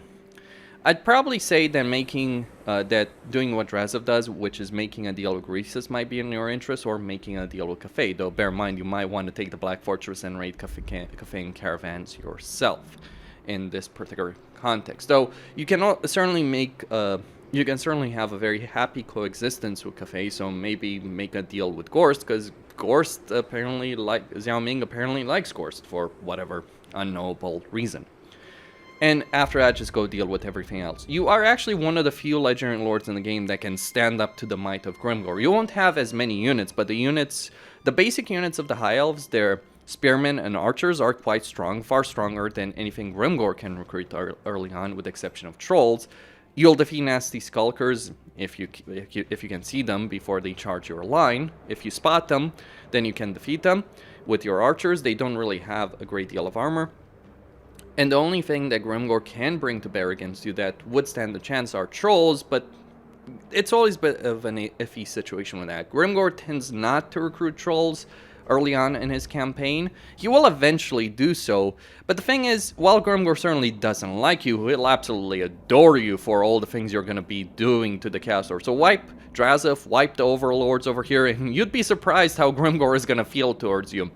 I'd probably say that doing what Drazhoath does, which is making a deal with Greases, might be in your interest, or making a deal with Cafe, though bear in mind you might want to take the Black Fortress and raid Cafe and Caravans yourself in this particular context. Though you can certainly have a very happy coexistence with Cafe, so maybe make a deal with Gorst, because Gorst apparently Xiaoming apparently likes Gorst for whatever unknowable reason. And after that, just go deal with everything else. You are actually one of the few Legendary Lords in the game that can stand up to the might of Grimgor. You won't have as many units, but the basic units of the High Elves, their Spearmen and Archers, are quite strong, far stronger than anything Grimgor can recruit early on, with the exception of Trolls. You'll defeat nasty Skulkers if you can see them before they charge your line. If you spot them, then you can defeat them. With your Archers, they don't really have a great deal of armor. And the only thing that Grimgor can bring to bear against you that would stand the chance are Trolls, but it's always a bit of an iffy situation with that. Grimgor tends not to recruit Trolls early on in his campaign. He will eventually do so, but the thing is, while Grimgor certainly doesn't like you, he'll absolutely adore you for all the things you're going to be doing to the caster. So wipe Drazhoath, wipe the Overlords over here, and you'd be surprised how Grimgor is going to feel towards you.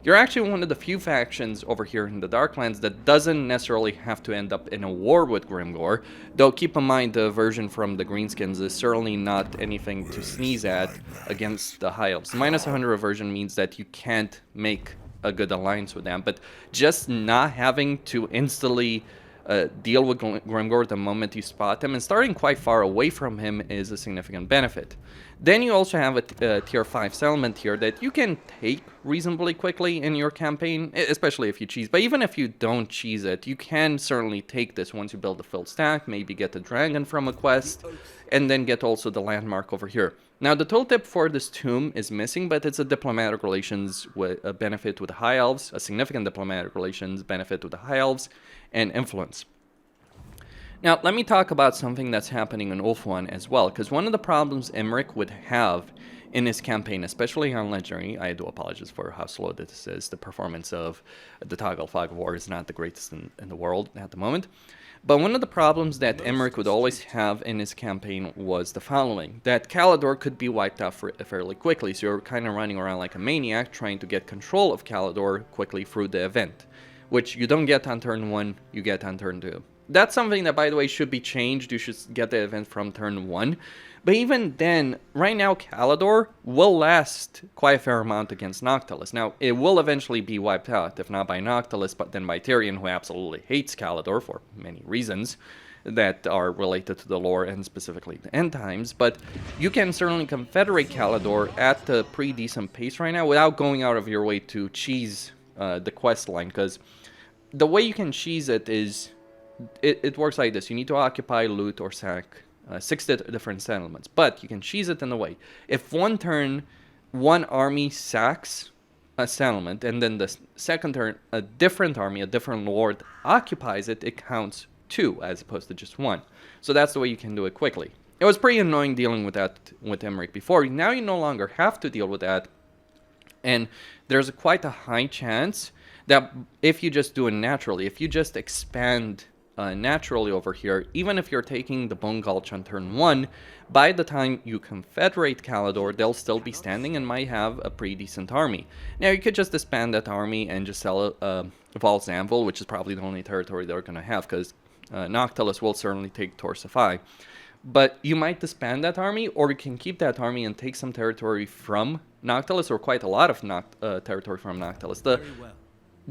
You're actually one of the few factions over here in the Darklands that doesn't necessarily have to end up in a war with Grimgor, though keep in mind the version from the Greenskins is certainly not anything to sneeze at against the High Elves. Minus 100 aversion means that you can't make a good alliance with them, but just not having to instantly deal with Grimgor the moment you spot him, and starting quite far away from him, is a significant benefit. Then you also have a tier 5 settlement here that you can take reasonably quickly in your campaign, especially if you cheese. But even if you don't cheese it, you can certainly take this once you build a full stack, maybe get a dragon from a quest, and then get also the landmark over here. Now, the tooltip for this tomb is missing, but it's a diplomatic relations with a benefit with the High Elves, a significant diplomatic relations benefit with the High Elves, and influence. Now, let me talk about something that's happening in Ulf 1 as well, because one of the problems Imrik would have in his campaign, especially on Legendary, I do apologize for how slow this is, the performance of the Toggle Fog of War is not the greatest in the world at the moment, but one of the problems that Imrik would always have in his campaign was the following, that Calador could be wiped out fairly quickly, so you're kind of running around like a maniac trying to get control of Calador quickly through the event, which you don't get on turn 1, you get on turn 2. That's something that, by the way, should be changed. You should get the event from turn 1. But even then, right now, Calador will last quite a fair amount against Noctilus. Now, it will eventually be wiped out, if not by Noctilus, but then by Tyrion, who absolutely hates Calador for many reasons that are related to the lore and specifically the end times. But you can certainly confederate Calador at a pretty decent pace right now without going out of your way to cheese the quest line, because the way you can cheese it is... It works like this. You need to occupy, loot, or sack 6 different settlements. But you can cheese it in a way. If one turn, one army sacks a settlement, and then the second turn, a different army, a different lord occupies it, it counts 2 as opposed to just 1. So that's the way you can do it quickly. It was pretty annoying dealing with that with Imrik before. Now you no longer have to deal with that. And there's quite a high chance that if you just do it naturally, if you just expand... naturally over here, even if you're taking the Bone Gulch on turn 1, by the time you confederate Calador, they'll still be standing and might have a pretty decent army. Now, you could just disband that army and just sell Val's Anvil, which is probably the only territory they're going to have, because Noctilus will certainly take Torsify. But you might disband that army, or you can keep that army and take some territory from Noctilus, or quite a lot of territory from Noctilus. The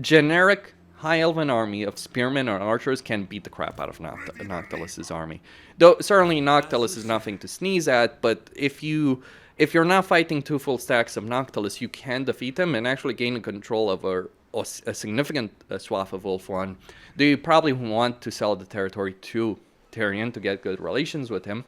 generic High Elven army of spearmen or archers can beat the crap out of Noctilus's army. Though certainly Noctilus is nothing to sneeze at, but if you're not fighting 2 full stacks of Noctilus, you can defeat him and actually gain control of a significant swath of Ulf 1. Do you probably want to sell the territory to Tyrion to get good relations with him,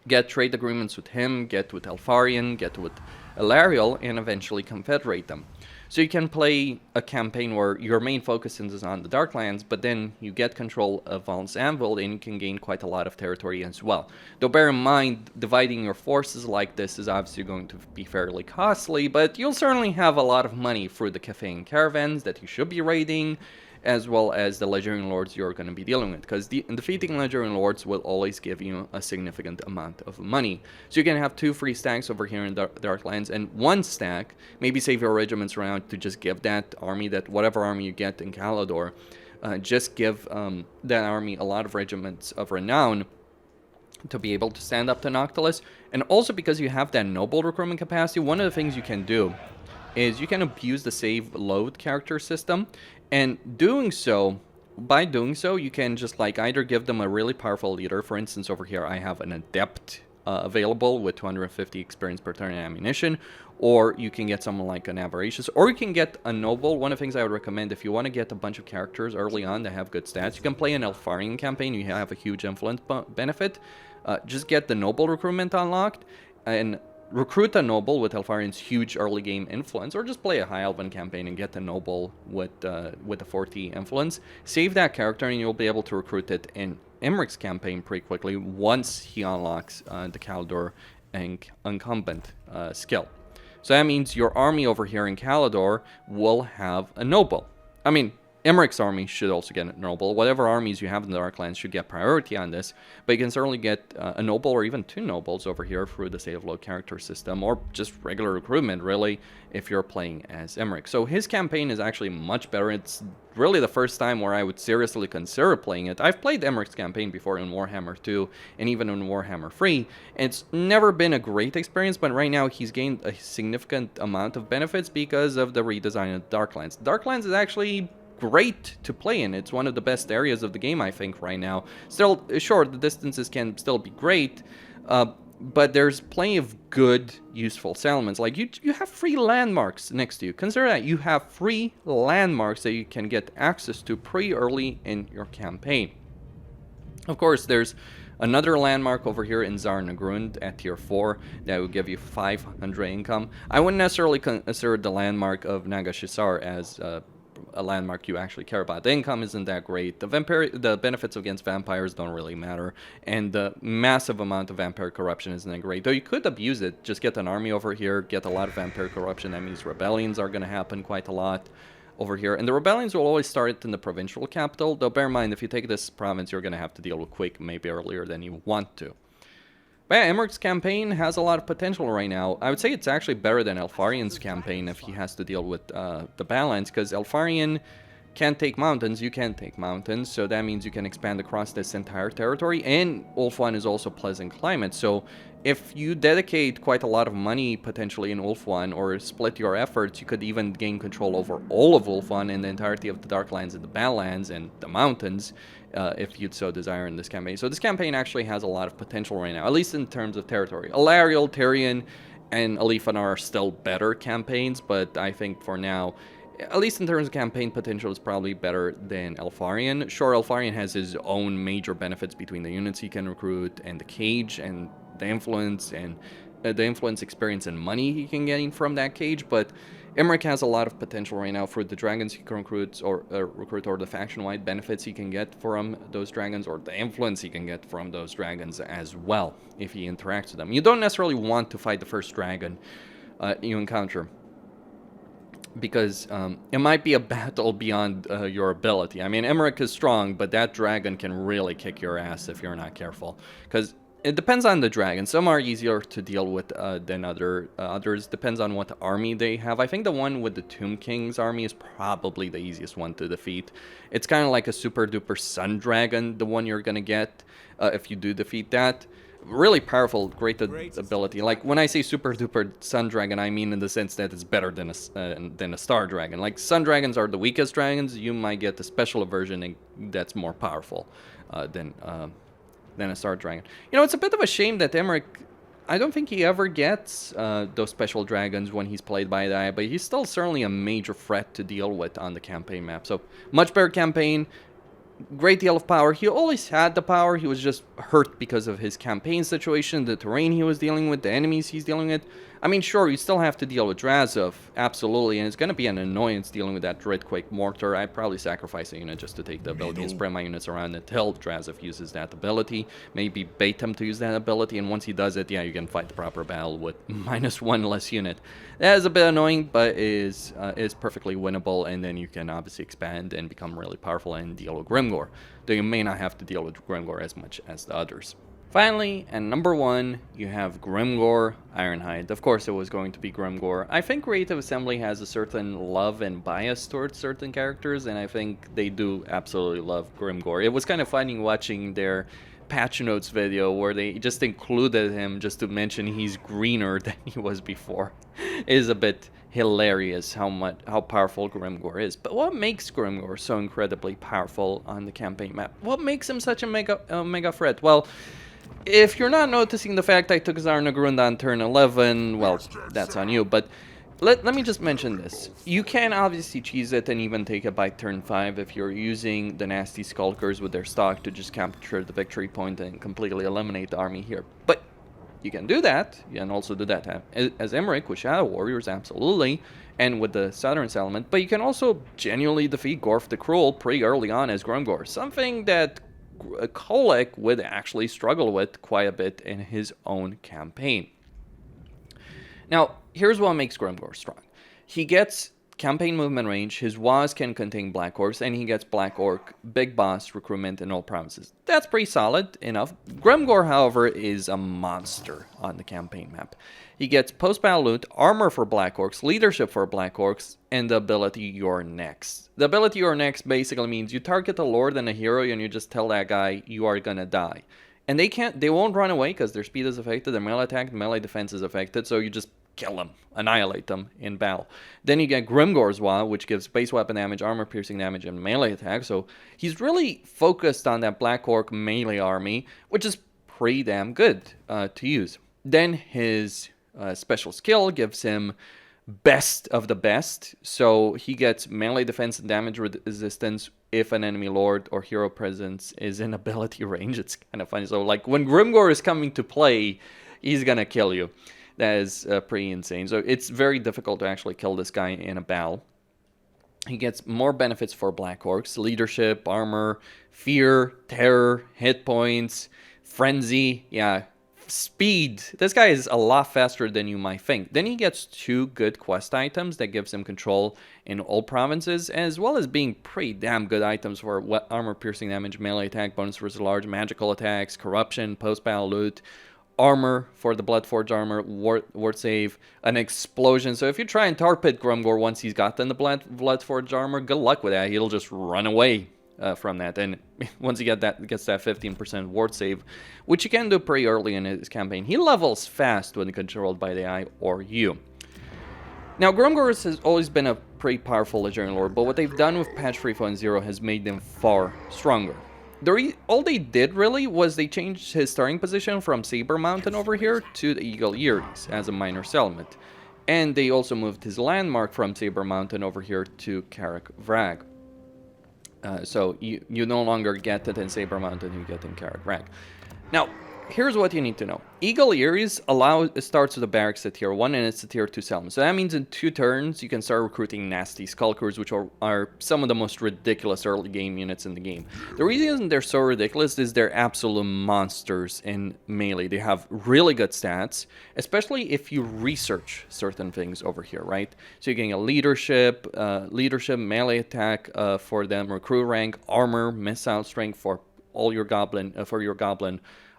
get trade agreements with him, get with Elfarion, get with Elariel, and eventually confederate them. So you can play a campaign where your main focus is on the Darklands, but then you get control of Val's Anvil and you can gain quite a lot of territory as well. Though bear in mind, dividing your forces like this is obviously going to be fairly costly, but you'll certainly have a lot of money through the cafe and caravans that you should be raiding, as well as the Legendary Lords you're going to be dealing with, because defeating Legendary Lords will always give you a significant amount of money. So you can have 2 free stacks over here in Darklands, and 1 stack, maybe save your regiments around to just give that army, that whatever army you get in Kalador, just give that army a lot of regiments of renown to be able to stand up to Noctilus. And also because you have that noble recruitment capacity, one of the things you can do is you can abuse the save load character system, and by doing so you can just like either give them a really powerful leader. For instance, over here I have an adept available with 250 experience per turn and ammunition, or you can get someone like an avaricious, or you can get a noble. One of the things I would recommend if you want to get a bunch of characters early on that have good stats, you can play an Elfarian campaign. You have a huge influence benefit. Just get the noble recruitment unlocked and recruit a noble with Elfarian's huge early game influence, or just play a High Elven campaign and get a noble with a 40 influence. Save that character and you'll be able to recruit it in Imrik's campaign pretty quickly once he unlocks the Kalador incumbent skill. So that means your army over here in Kalador will have a noble. I mean, Imrik's army should also get a noble. Whatever armies you have in the Darklands should get priority on this, but you can certainly get a noble or even 2 nobles over here through the save load character system, or just regular recruitment, really, if you're playing as Imrik. So his campaign is actually much better. It's really the first time where I would seriously consider playing it. I've played Imrik's campaign before in Warhammer 2 and even in Warhammer 3. It's never been a great experience, but right now he's gained a significant amount of benefits because of the redesign of Darklands. Darklands is actually great to play in. It's one of the best areas of the game, I think, right now. Still, sure, the distances can still be great, but there's plenty of good, useful settlements. Like, you have free landmarks next to you. Consider that. You have free landmarks that you can get access to pretty early in your campaign. Of course, there's another landmark over here in Zarnagrund at tier 4 that will give you 500 income. I wouldn't necessarily consider the landmark of Nagashisar as a landmark you actually care about. The income isn't that great. The benefits against vampires don't really matter, and the massive amount of vampire corruption isn't that great. Though you could abuse it, just get an army over here, get a lot of vampire corruption. That means rebellions are going to happen quite a lot over here, and the rebellions will always start in the provincial capital. Though bear in mind, if you take this province, you're going to have to deal with Quake maybe earlier than you want to. But yeah, Imrik's campaign has a lot of potential right now. I would say it's actually better than Elfarian's campaign if he has to deal with the balance, because Elfarian can't take mountains, you can take mountains, so that means you can expand across this entire territory, and Ulthuan is also pleasant climate, so if you dedicate quite a lot of money potentially in Ulthuan, or split your efforts, you could even gain control over all of Ulthuan and the entirety of the Darklands and the Badlands and the mountains, if you'd so desire in this campaign. So this campaign actually has a lot of potential right now, at least in terms of territory. Alariel, Tyrion, and Alifan are still better campaigns, but I think for now, at least in terms of campaign potential, is probably better than Elfarian. Sure, Elfarian has his own major benefits between the units he can recruit and the cage and the influence experience and money he can gain from that cage, but Imrik has a lot of potential right now for the dragons he can recruit, or the faction-wide benefits he can get from those dragons, or the influence he can get from those dragons as well if he interacts with them. You don't necessarily want to fight the first dragon you encounter, because it might be a battle beyond your ability. I mean, Imrik is strong, but that dragon can really kick your ass if you're not careful, because it depends on the dragon. Some are easier to deal with than others. Depends on what army they have. I think the one with the Tomb King's army is probably the easiest one to defeat. It's kind of like a super duper sun dragon, the one you're gonna get if you do defeat that. Really powerful, great ability. Like, when I say super duper sun dragon, I mean in the sense that it's better than a star dragon. Like, sun dragons are the weakest dragons. You might get the special version that's more powerful than a star dragon. You know, it's a bit of a shame that Imrik, I don't think he ever gets those special dragons when he's played by the eye, but he's still certainly a major threat to deal with on the campaign map. So, much better campaign. Great deal of power. He always had the power. He was just hurt because of his campaign situation, the terrain he was dealing with, the enemies he's dealing with. I mean, sure, you still have to deal with Drazhoath, absolutely, and it's going to be an annoyance dealing with that Dreadquake Mortar. I'd probably sacrifice a unit just to take the ability and spread my units around until Drazhoath uses that ability. Maybe bait him to use that ability, and once he does it, yeah, you can fight the proper battle with -1 less unit. That is a bit annoying, but is perfectly winnable, and then you can obviously expand and become really powerful and deal with Grimgor, though you may not have to deal with Grimgor as much as the others. Finally, and number 1, you have Grimgor Ironhide. Of course, it was going to be Grimgor. I think Creative Assembly has a certain love and bias towards certain characters, and I think they do absolutely love Grimgor. It was kind of funny watching their patch notes video where they just included him just to mention he's greener than he was before. It is a bit hilarious how powerful Grimgor is. But what makes Grimgor so incredibly powerful on the campaign map? What makes him such a mega threat? Well, if you're not noticing the fact I took Zarnagrund on turn 11, well, that's on you, but let me just mention this. You can obviously cheese it and even take it by turn 5 if you're using the nasty Skulkers with their stock to just capture the victory point and completely eliminate the army here. But you can do that. You can also do that as Imrik with Shadow Warriors, absolutely, and with the Southern Settlement. But you can also genuinely defeat Gorf the Cruel pretty early on as Grimgor, something that Kholek would actually struggle with quite a bit in his own campaign. Now, here's what makes Grimgor strong. He gets campaign movement range, his WAS can contain Black Orcs, and he gets Black Orc, Big Boss, recruitment in all provinces. That's pretty solid enough. Grimgor, however, is a monster on the campaign map. He gets post-battle loot, armor for Black Orcs, leadership for Black Orcs, and the ability You're Next. The ability You're Next basically means you target a lord and a hero and you just tell that guy you are gonna die. And they won't run away because their speed is affected, their melee attack, melee defense is affected, so you just kill them, annihilate them in battle. Then you get Grimgor's Wa, which gives base weapon damage, armor piercing damage, and melee attack. So he's really focused on that Black Orc melee army, which is pretty damn good to use. Then his special skill gives him best of the best, so he gets melee defense and damage resistance if an enemy lord or hero presence is in ability range. It's kind of funny. So like when Grimgor is coming to play, he's gonna kill you. That is pretty insane. So it's very difficult to actually kill this guy in a battle. He gets more benefits for Black Orcs: leadership, armor, fear, terror, hit points, frenzy, yeah, speed. This guy is a lot faster than you might think. Then he gets 2 good quest items that gives him control in all provinces, as well as being pretty damn good items for armor piercing damage, melee attack, bonus versus large, magical attacks, corruption, post-battle loot, armor for the Bloodforge armor, ward save, an explosion. So if you try and tar pit Grimgor once he's gotten the Bloodforge armor, good luck with that. He'll just run away from that. And once he gets that 15% ward save, which you can do pretty early in his campaign, he levels fast when controlled by the AI or you. Now, Grimgor has always been a pretty powerful legendary lord, but what they've done with patch 3.0 has made them far stronger. All they did really was they changed his starting position from Saber Mountain over here to the Eagle Eyries as a minor settlement. And they also moved his landmark from Saber Mountain over here to Karak Vrag. So you no longer get it in Saber Mountain, you get in Karak Vrag. Now, here's what you need to know. Eagle Eyries starts with a barracks at tier 1 and it's a tier 2 settlement. So that means in 2 turns you can start recruiting nasty Skulkers, which are some of the most ridiculous early game units in the game. The reason they're so ridiculous is they're absolute monsters in melee. They have really good stats, especially if you research certain things over here, right? So you're getting a leadership, melee attack for them, recruit rank, armor, missile strength for all your goblin,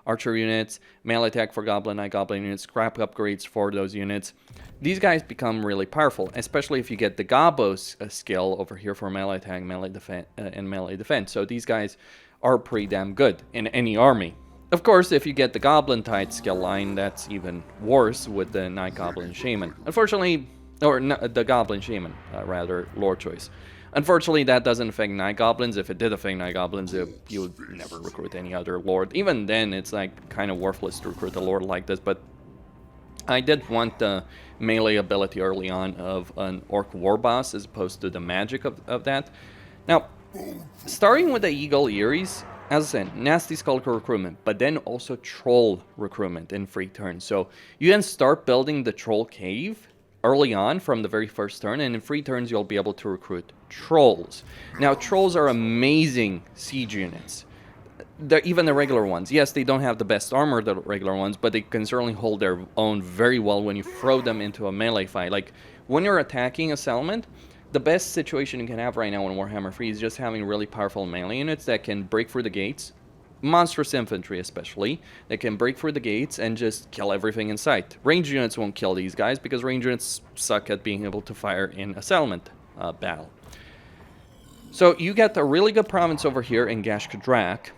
archer units, melee attack for goblin, goblin units, scrap upgrades for those units. These guys become really powerful, especially if you get the Gabos skill over here for melee attack, melee defense, and melee defense. So these guys are pretty damn good in any army. Of course, if you get the Goblin Tide skill line, that's even worse with the Night Goblin Shaman. Unfortunately, or the Goblin Shaman, rather, lore choice. Unfortunately, that doesn't affect Night Goblins. If it did affect Night Goblins, you would never recruit any other Lord. Even then, it's like kind of worthless to recruit a Lord like this, but I did want the melee ability early on of an Orc War Boss as opposed to the magic of that. Now, starting with the Eagle Eyries, as I said, nasty Skulker recruitment, but then also Troll recruitment in free turns. So you can start building the Troll Cave early on from the very first turn, and in free turns you'll be able to recruit Trolls. Now, Trolls are amazing siege units. Even the regular ones. Yes, they don't have the best armor, the regular ones, but they can certainly hold their own very well when you throw them into a melee fight. Like, when you're attacking a settlement, the best situation you can have right now in Warhammer 3 is just having really powerful melee units that can break through the gates, monstrous infantry especially, that can break through the gates and just kill everything in sight. Ranged units won't kill these guys because ranged units suck at being able to fire in a settlement battle. So you get a really good province over here in Gashkadrak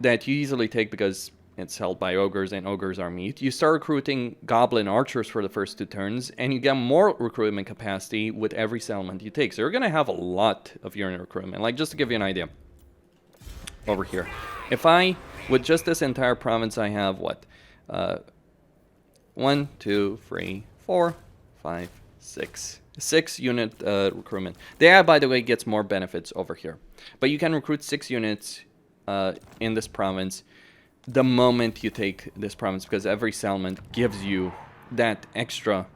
that you easily take because it's held by ogres, and ogres are meat. You start recruiting goblin archers for the first 2 turns, and you get more recruitment capacity with every settlement you take. So you're going to have a lot of unit recruitment. Like, just to give you an idea, over here, if I, with just this entire province, I have what? 1, 2, 3, 4, 5, 6. 6 unit recruitment. There, by the way, gets more benefits over here. But you can recruit 6 units in this province the moment you take this province, because every settlement gives you that extra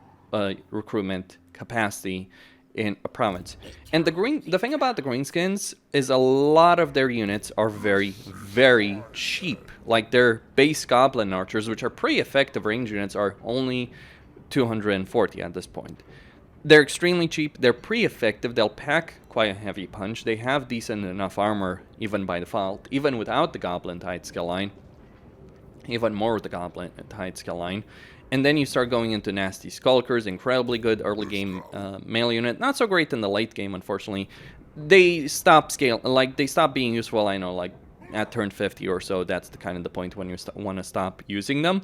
recruitment capacity in a province. And the thing about the greenskins is a lot of their units are very, very cheap. Like their base goblin archers, which are pretty effective range units, are only 240 at this point. They're extremely cheap, they're pretty effective, they'll pack quite a heavy punch, they have decent enough armor even by default, even without the goblin tied skill line. Even more with the goblin tied skill line. And then you start going into nasty skulkers, incredibly good early game melee unit, not so great in the late game unfortunately. They stop they stop being useful, I know, like at turn 50 or so, that's the kind of the point when you want to stop using them.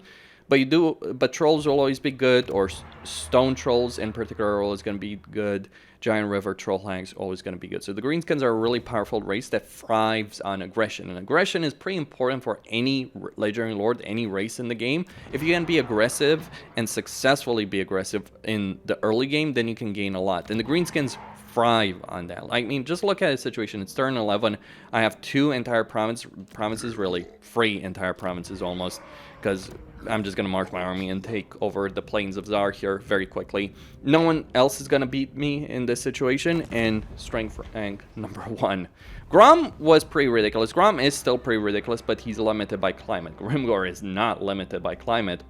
But trolls will always be good, or stone trolls in particular are always going to be good. Giant river troll hags always going to be good. So the greenskins are a really powerful race that thrives on aggression, and aggression is pretty important for any legendary lord, any race in the game. If you can be aggressive and successfully be aggressive in the early game, then you can gain a lot. And the greenskins thrive on that. I mean, just look at the situation. It's turn 11. I have 2 entire provinces, really 3 entire provinces almost, because I'm just going to march my army and take over the plains of Zar here very quickly. No one else is going to beat me in this situation, and strength rank number 1. Grom was pretty ridiculous. Grom is still pretty ridiculous, but he's limited by climate. Grimgor is not limited by climate.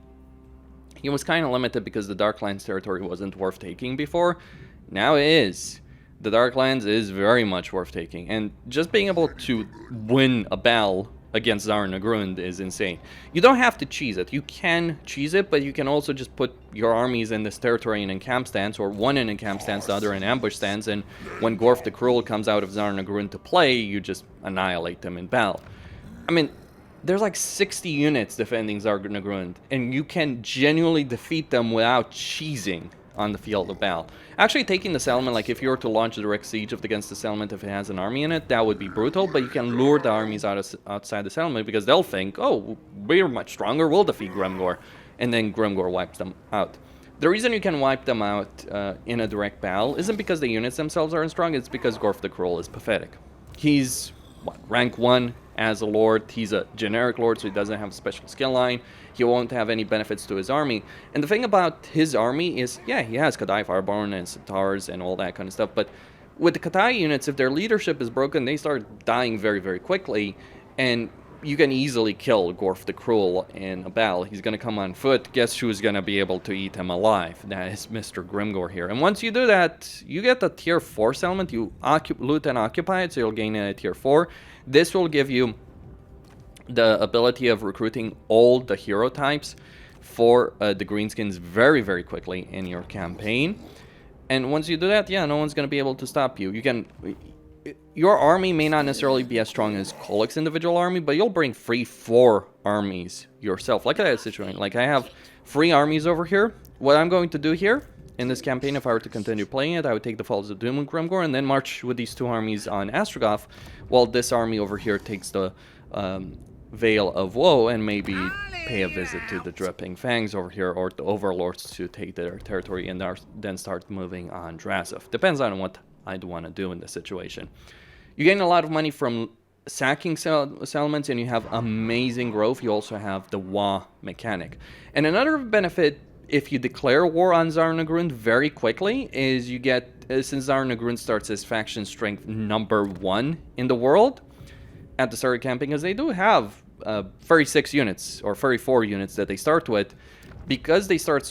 He was kind of limited because the Darklands territory wasn't worth taking before. Now it is. The Darklands is very much worth taking, and just being able to win a battle against Zar Nagrund is insane. You don't have to cheese it. You can cheese it, but you can also just put your armies in this territory in encamp stance, or one in encamp stance, the other in ambush stance, and when Gorf the Cruel comes out of Zar Nagrund to play, you just annihilate them in battle. I mean, there's like 60 units defending Zar Nagrund, and you can genuinely defeat them without cheesing on the field of battle. Actually, taking the settlement, like if you were to launch a direct siege against the settlement if it has an army in it, that would be brutal, but you can lure the armies outside the settlement because they'll think, oh, we're much stronger, we'll defeat Grimgor, and then Grimgor wipes them out. The reason you can wipe them out in a direct battle isn't because the units themselves aren't strong, it's because Gorf the Cruel is pathetic. He's, rank 1 as a lord, he's a generic lord, so he doesn't have a special skill line, he won't have any benefits to his army. And the thing about his army is, yeah, he has Kadai Fireborn and Centaurs and all that kind of stuff, but with the Kadai units, if their leadership is broken, they start dying very, very quickly, and you can easily kill Gorf the Cruel in a battle. He's going to come on foot. Guess who's going to be able to eat him alive? That is Mr. Grimgor here. And once you do that, you get the tier 4 settlement. You loot and occupy it, so you'll gain a tier 4. This will give you the ability of recruiting all the hero types for the greenskins very, very quickly in your campaign. And once you do that, yeah, no one's going to be able to stop you. You can... Your army may not necessarily be as strong as Kholek's individual army, but you'll bring 4 armies yourself. Like that situation. Like I have 3 armies over here. What I'm going to do here in this campaign, if I were to continue playing it, I would take the Falls of Doom and Grimgor and then march with these 2 armies on Astragoth, while this army over here takes the Veil of Woe and maybe pay a visit to the Dripping Fangs over here, or the Overlords to take their territory and then start moving on Drazhoath. Depends on what I'd want to do in this situation. You gain a lot of money from sacking settlements and you have amazing growth, you also have the Wa mechanic. And another benefit if you declare war on Zarnagrund very quickly is you get, since Zarnagrund starts as faction strength #1 in the world at the start of campaign, because they do have 36 units or 34 units that they start with, because they start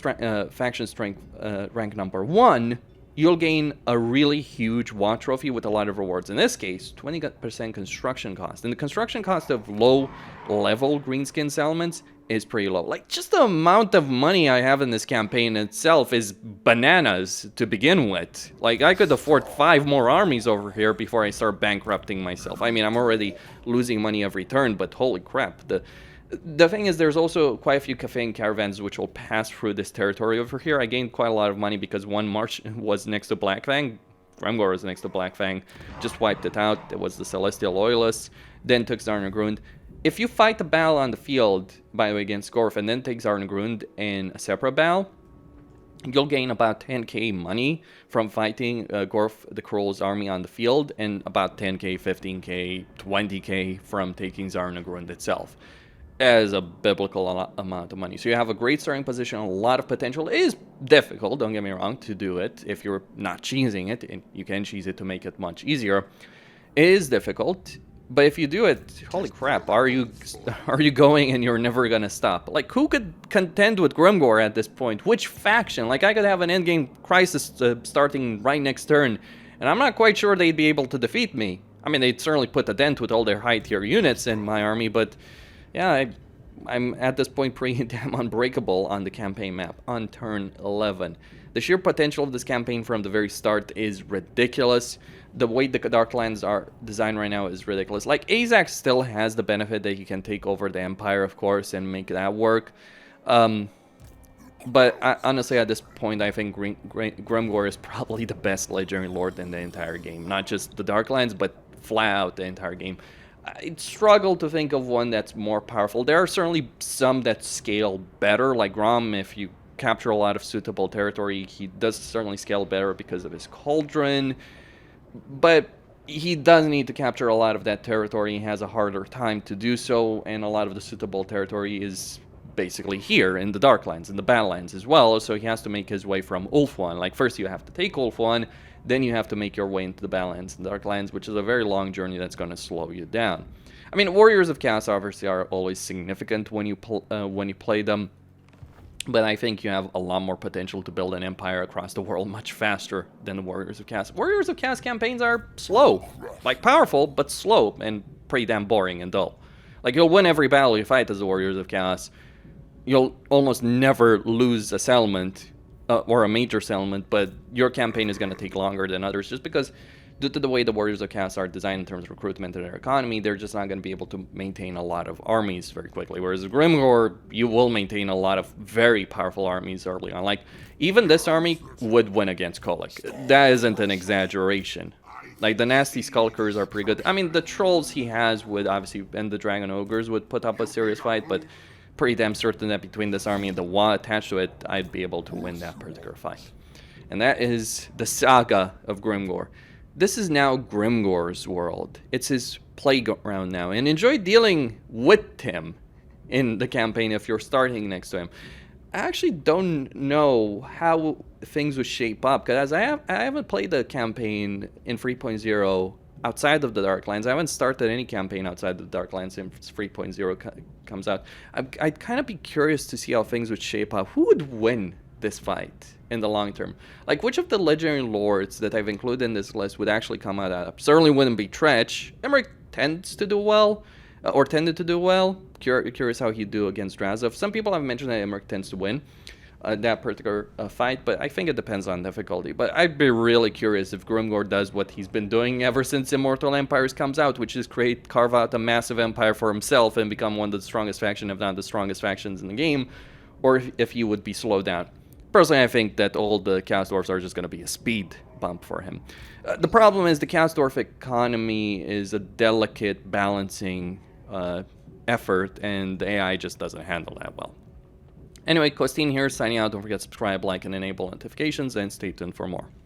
faction strength rank #1, you'll gain a really huge Wa trophy with a lot of rewards. In this case, 20% construction cost. And the construction cost of low-level greenskin settlements is pretty low. Like, just the amount of money I have in this campaign itself is bananas to begin with. Like, I could afford 5 more armies over here before I start bankrupting myself. I mean, I'm already losing money every turn, but holy crap. The thing is, there's also quite a few cafe caravans which will pass through this territory over here. I gained quite a lot of money because one march was next to Blackfang. Grimgor was next to Blackfang. Just wiped it out. It was the Celestial Loyalists. Then took Zarnagrund. If you fight the battle on the field, by the way, against Gorf, and then take Zarnagrund in a separate battle, you'll gain about 10k money from fighting Gorf the Cruel's army on the field, and about 10k, 15k, 20k from taking Zarnagrund itself. As a biblical amount of money. So you have a great starting position, a lot of potential. It is difficult, don't get me wrong, to do it if you're not cheesing it, and you can cheese it to make it much easier. It is difficult, but if you do it, holy crap, are you going and you're never gonna stop? Like, who could contend with Grimgor at this point? Which faction? Like, I could have an endgame crisis starting right next turn, and I'm not quite sure they'd be able to defeat me. I mean, they'd certainly put a dent with all their high-tier units in my army, but yeah, I'm at this point pretty damn unbreakable on the campaign map on turn 11. The sheer potential of this campaign from the very start is ridiculous. The way the Darklands are designed right now is ridiculous. Like, Azak still has the benefit that you can take over the Empire, of course, and make that work. But honestly, at this point, I think Grimgor is probably the best Legendary Lord in the entire game. Not just the Darklands, but flat out the entire game. I struggle to think of one that's more powerful. There are certainly some that scale better, like Grom. If you capture a lot of suitable territory, he does certainly scale better because of his Cauldron. But he does need to capture a lot of that territory. He has a harder time to do so, and a lot of the suitable territory is basically here in the Darklands, in the Battlelands as well. So he has to make his way from Ulthuan. Like, first you have to take Ulthuan, then you have to make your way into the Battlelands and Darklands, which is a very long journey that's going to slow you down. I mean, Warriors of Chaos obviously are always significant when you play them, but I think you have a lot more potential to build an empire across the world much faster than the Warriors of Chaos. Warriors of Chaos campaigns are slow, like powerful, but slow and pretty damn boring and dull. Like, you'll win every battle you fight as the Warriors of Chaos. You'll almost never lose a settlement. Or a major settlement, but your campaign is going to take longer than others just because due to the way the Warriors of Chaos are designed in terms of recruitment and their economy, they're just not going to be able to maintain a lot of armies very quickly. Whereas Grimgor, you will maintain a lot of very powerful armies early on. Like, even this army would win against Kholek. That isn't an exaggeration. Like, the nasty Skulkers are pretty good. I mean, the Trolls he has would obviously, and the Dragon Ogres would put up a serious fight, but pretty damn certain that between this army and the Wa attached to it, I'd be able to win that particular fight. And that is the saga of Grimgor. This is now Grimgor's world. It's his playground now, and enjoy dealing with him in the campaign if you're starting next to him. I actually don't know how things would shape up, because I haven't played the campaign in 3.0 outside of the Darklands. I haven't started any campaign outside the Darklands since 3.0 comes out. I'd kind of be curious to see how things would shape up. Who would win this fight in the long term? Like, which of the Legendary Lords that I've included in this list would actually come out up? Certainly wouldn't be Tretch. Imrik tends to do well, or tended to do well. Curious how he'd do against Drazhoath. Some people have mentioned that Imrik tends to win that particular fight, but I think it depends on difficulty. But I'd be really curious if Grimgor does what he's been doing ever since Immortal Empires comes out, which is carve out a massive empire for himself and become one of the strongest faction, if not the strongest factions in the game, or if he would be slowed down. Personally, I think that all the Chaos Dwarfs are just going to be a speed bump for him. The problem is the Chaos Dwarf economy is a delicate balancing effort, and the AI just doesn't handle that well. Anyway, Costine here, signing out. Don't forget to subscribe, like, and enable notifications, and stay tuned for more.